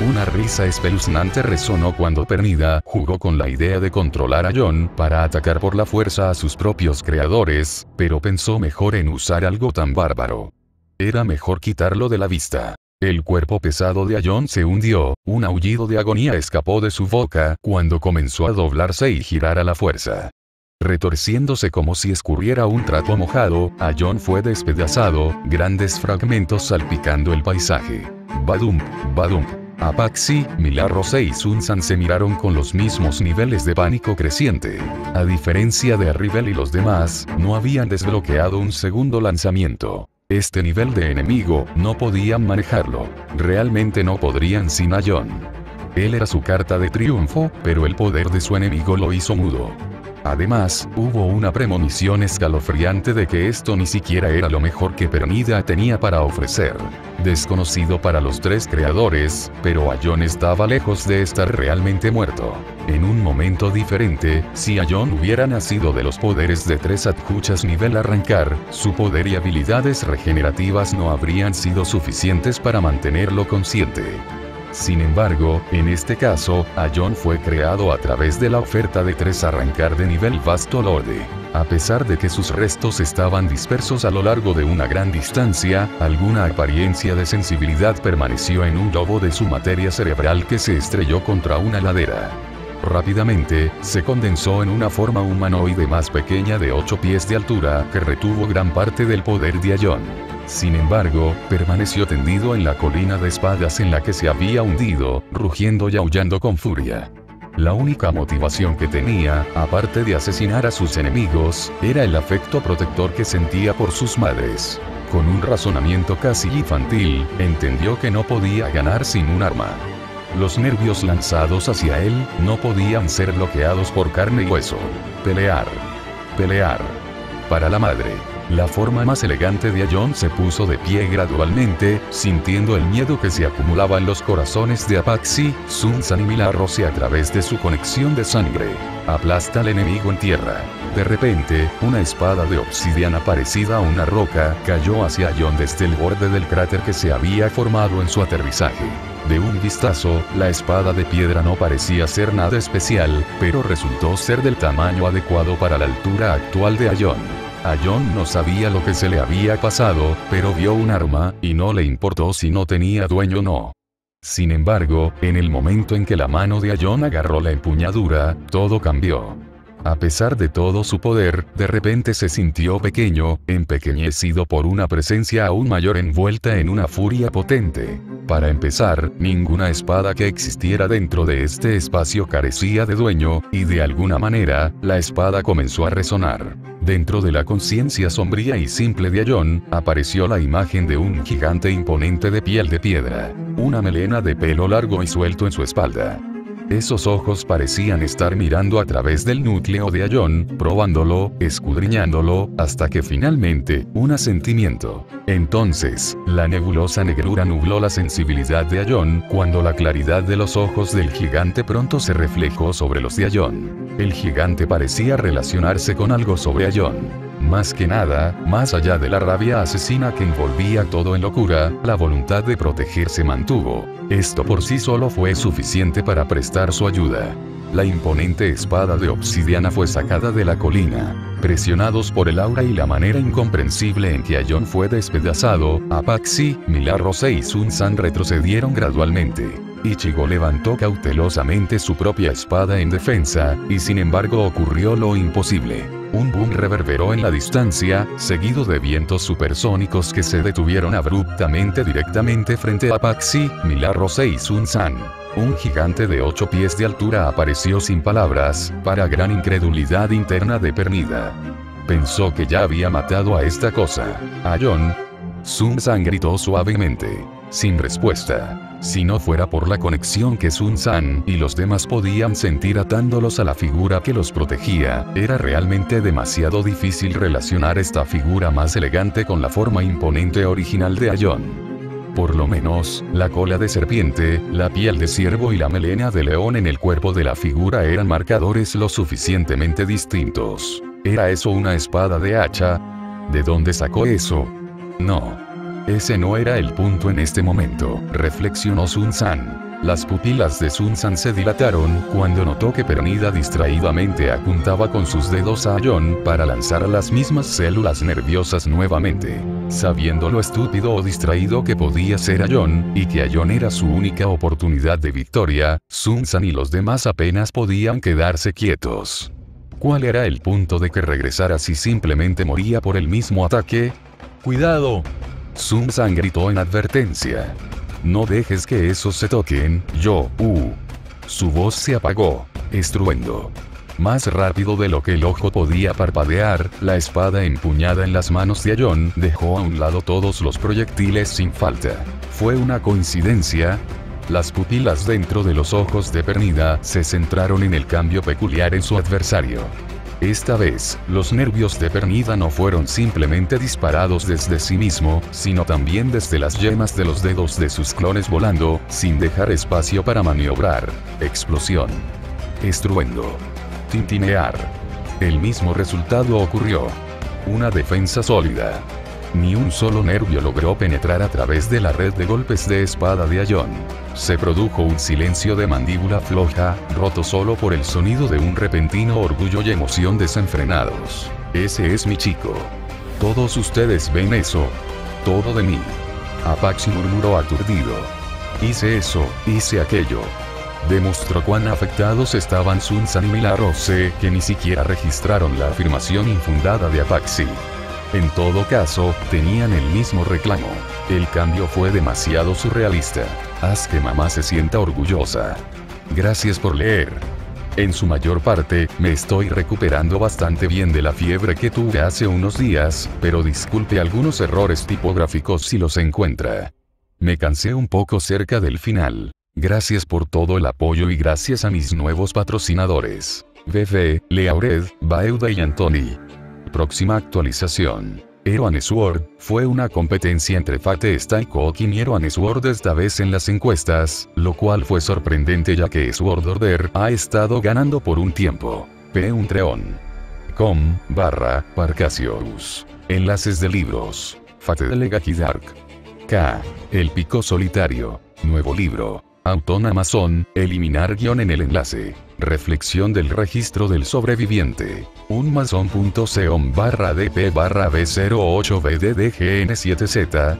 A: Una risa espeluznante resonó cuando Pernida jugó con la idea de controlar a Aion para atacar por la fuerza a sus propios creadores, pero pensó mejor en usar algo tan bárbaro. Era mejor quitarlo de la vista. El cuerpo pesado de Aion se hundió, un aullido de agonía escapó de su boca cuando comenzó a doblarse y girar a la fuerza. Retorciéndose como si escurriera un trapo mojado, Aion fue despedazado, grandes fragmentos salpicando el paisaje. Badum, badum. Apache, Milagros y Sun-san se miraron con los mismos niveles de pánico creciente. A diferencia de Arribel y los demás, no habían desbloqueado un segundo lanzamiento. Este nivel de enemigo, no podían manejarlo. Realmente no podrían sin Aion. Él era su carta de triunfo, pero el poder de su enemigo lo hizo mudo. Además, hubo una premonición escalofriante de que esto ni siquiera era lo mejor que Pernida tenía para ofrecer. Desconocido para los tres creadores, pero Aion estaba lejos de estar realmente muerto. En un momento diferente, si Aion hubiera nacido de los poderes de tres adjuchas nivel arrancar, su poder y habilidades regenerativas no habrían sido suficientes para mantenerlo consciente. Sin embargo, en este caso, Aion fue creado a través de la oferta de tres arrancar de nivel vasto lorde. A pesar de que sus restos estaban dispersos a lo largo de una gran distancia, alguna apariencia de sensibilidad permaneció en un globo de su materia cerebral que se estrelló contra una ladera. Rápidamente, se condensó en una forma humanoide más pequeña de 8 pies de altura que retuvo gran parte del poder de Aion. Sin embargo, permaneció tendido en la colina de espadas en la que se había hundido, rugiendo y aullando con furia. La única motivación que tenía, aparte de asesinar a sus enemigos, era el afecto protector que sentía por sus madres. Con un razonamiento casi infantil, entendió que no podía ganar sin un arma. Los nervios lanzados hacia él, no podían ser bloqueados por carne y hueso. Pelear. Pelear. Para la madre. La forma más elegante de Aion se puso de pie gradualmente, sintiendo el miedo que se acumulaba en los corazones de Apache, Sun-san y Milagros a través de su conexión de sangre. Aplasta al enemigo en tierra. De repente, una espada de obsidiana parecida a una roca cayó hacia Aion desde el borde del cráter que se había formado en su aterrizaje. De un vistazo, la espada de piedra no parecía ser nada especial, pero resultó ser del tamaño adecuado para la altura actual de Aion. Aion no sabía lo que se le había pasado, pero vio un arma, y no le importó si no tenía dueño o no. Sin embargo, en el momento en que la mano de Aion agarró la empuñadura, todo cambió. A pesar de todo su poder, de repente se sintió pequeño, empequeñecido por una presencia aún mayor envuelta en una furia potente. Para empezar, ninguna espada que existiera dentro de este espacio carecía de dueño, y de alguna manera, la espada comenzó a resonar. Dentro de la conciencia sombría y simple de Aion, apareció la imagen de un gigante imponente de piel de piedra, una melena de pelo largo y suelto en su espalda. Esos ojos parecían estar mirando a través del núcleo de Aion, probándolo, escudriñándolo, hasta que finalmente, un asentimiento. Entonces, la nebulosa negrura nubló la sensibilidad de Aion, cuando la claridad de los ojos del gigante pronto se reflejó sobre los de Aion. El gigante parecía relacionarse con algo sobre Aion. Más que nada, más allá de la rabia asesina que envolvía todo en locura, la voluntad de protegerse mantuvo. Esto por sí solo fue suficiente para prestar su ayuda. La imponente espada de obsidiana fue sacada de la colina. Presionados por el aura y la manera incomprensible en que Aion fue despedazado, Apaxi, Milarose y Sun San retrocedieron gradualmente. Ichigo levantó cautelosamente su propia espada en defensa, y sin embargo ocurrió lo imposible. Un boom reverberó en la distancia, seguido de vientos supersónicos que se detuvieron abruptamente directamente frente a Apaxi, Milarose y Sun San. Un gigante de 8 pies de altura apareció sin palabras, para gran incredulidad interna de Pernida. Pensó que ya había matado a esta cosa. Aion. Sun San gritó suavemente. Sin respuesta. Si no fuera por la conexión que Sun San y los demás podían sentir atándolos a la figura que los protegía, era realmente demasiado difícil relacionar esta figura más elegante con la forma imponente original de Aion. Por lo menos, la cola de serpiente, la piel de ciervo y la melena de león en el cuerpo de la figura eran marcadores lo suficientemente distintos. ¿Era eso una espada de hacha? ¿De dónde sacó eso? No. Ese no era el punto en este momento, reflexionó Sun San. Las pupilas de Sun San se dilataron cuando notó que Pernida distraídamente apuntaba con sus dedos a Aion para lanzar a las mismas células nerviosas nuevamente. Sabiendo lo estúpido o distraído que podía ser Aion, y que Aion era su única oportunidad de victoria, Sun San y los demás apenas podían quedarse quietos. ¿Cuál era el punto de que regresara si simplemente moría por el mismo ataque? ¡Cuidado! Sun San gritó en advertencia. No dejes que esos se toquen, Su voz se apagó. Estruendo. Más rápido de lo que el ojo podía parpadear, la espada empuñada en las manos de Aion dejó a un lado todos los proyectiles sin falta. ¿Fue una coincidencia? Las pupilas dentro de los ojos de Pernida se centraron en el cambio peculiar en su adversario. Esta vez, los nervios de Pernida no fueron simplemente disparados desde sí mismo, sino también desde las yemas de los dedos de sus clones volando, sin dejar espacio para maniobrar. Explosión. Estruendo. Tintinear. El mismo resultado ocurrió. Una defensa sólida. Ni un solo nervio logró penetrar a través de la red de golpes de espada de Aion. Se produjo un silencio de mandíbula floja, roto solo por el sonido de un repentino orgullo y emoción desenfrenados. Ese es mi chico. Todos ustedes ven eso. Todo de mí. Apaxi murmuró aturdido. Hice eso, hice aquello. Demostró cuán afectados estaban Sun San y Milarose, que ni siquiera registraron la afirmación infundada de Apaxi. En todo caso, tenían el mismo reclamo. El cambio fue demasiado surrealista. Haz que mamá se sienta orgullosa. Gracias por leer. En su mayor parte, me estoy recuperando bastante bien de la fiebre que tuve hace unos días, pero disculpe algunos errores tipográficos si los encuentra. Me cansé un poco cerca del final. Gracias por todo el apoyo y gracias a mis nuevos patrocinadores. VV, Leaured, Baeuda y Anthony. Próxima actualización. Hero Sword fue una competencia entre Fate Stay-Cock y Hero Sword esta vez en las encuestas, lo cual fue sorprendente ya que Sword Order ha estado ganando por un tiempo. com/Parcasius. Enlaces de libros. Fate de Legacy Dark. K. El Pico Solitario. Nuevo libro. Auton Amazon, eliminar guión en el enlace. Reflexión del registro del sobreviviente. Unmason.com/dp/b08bddgn7z.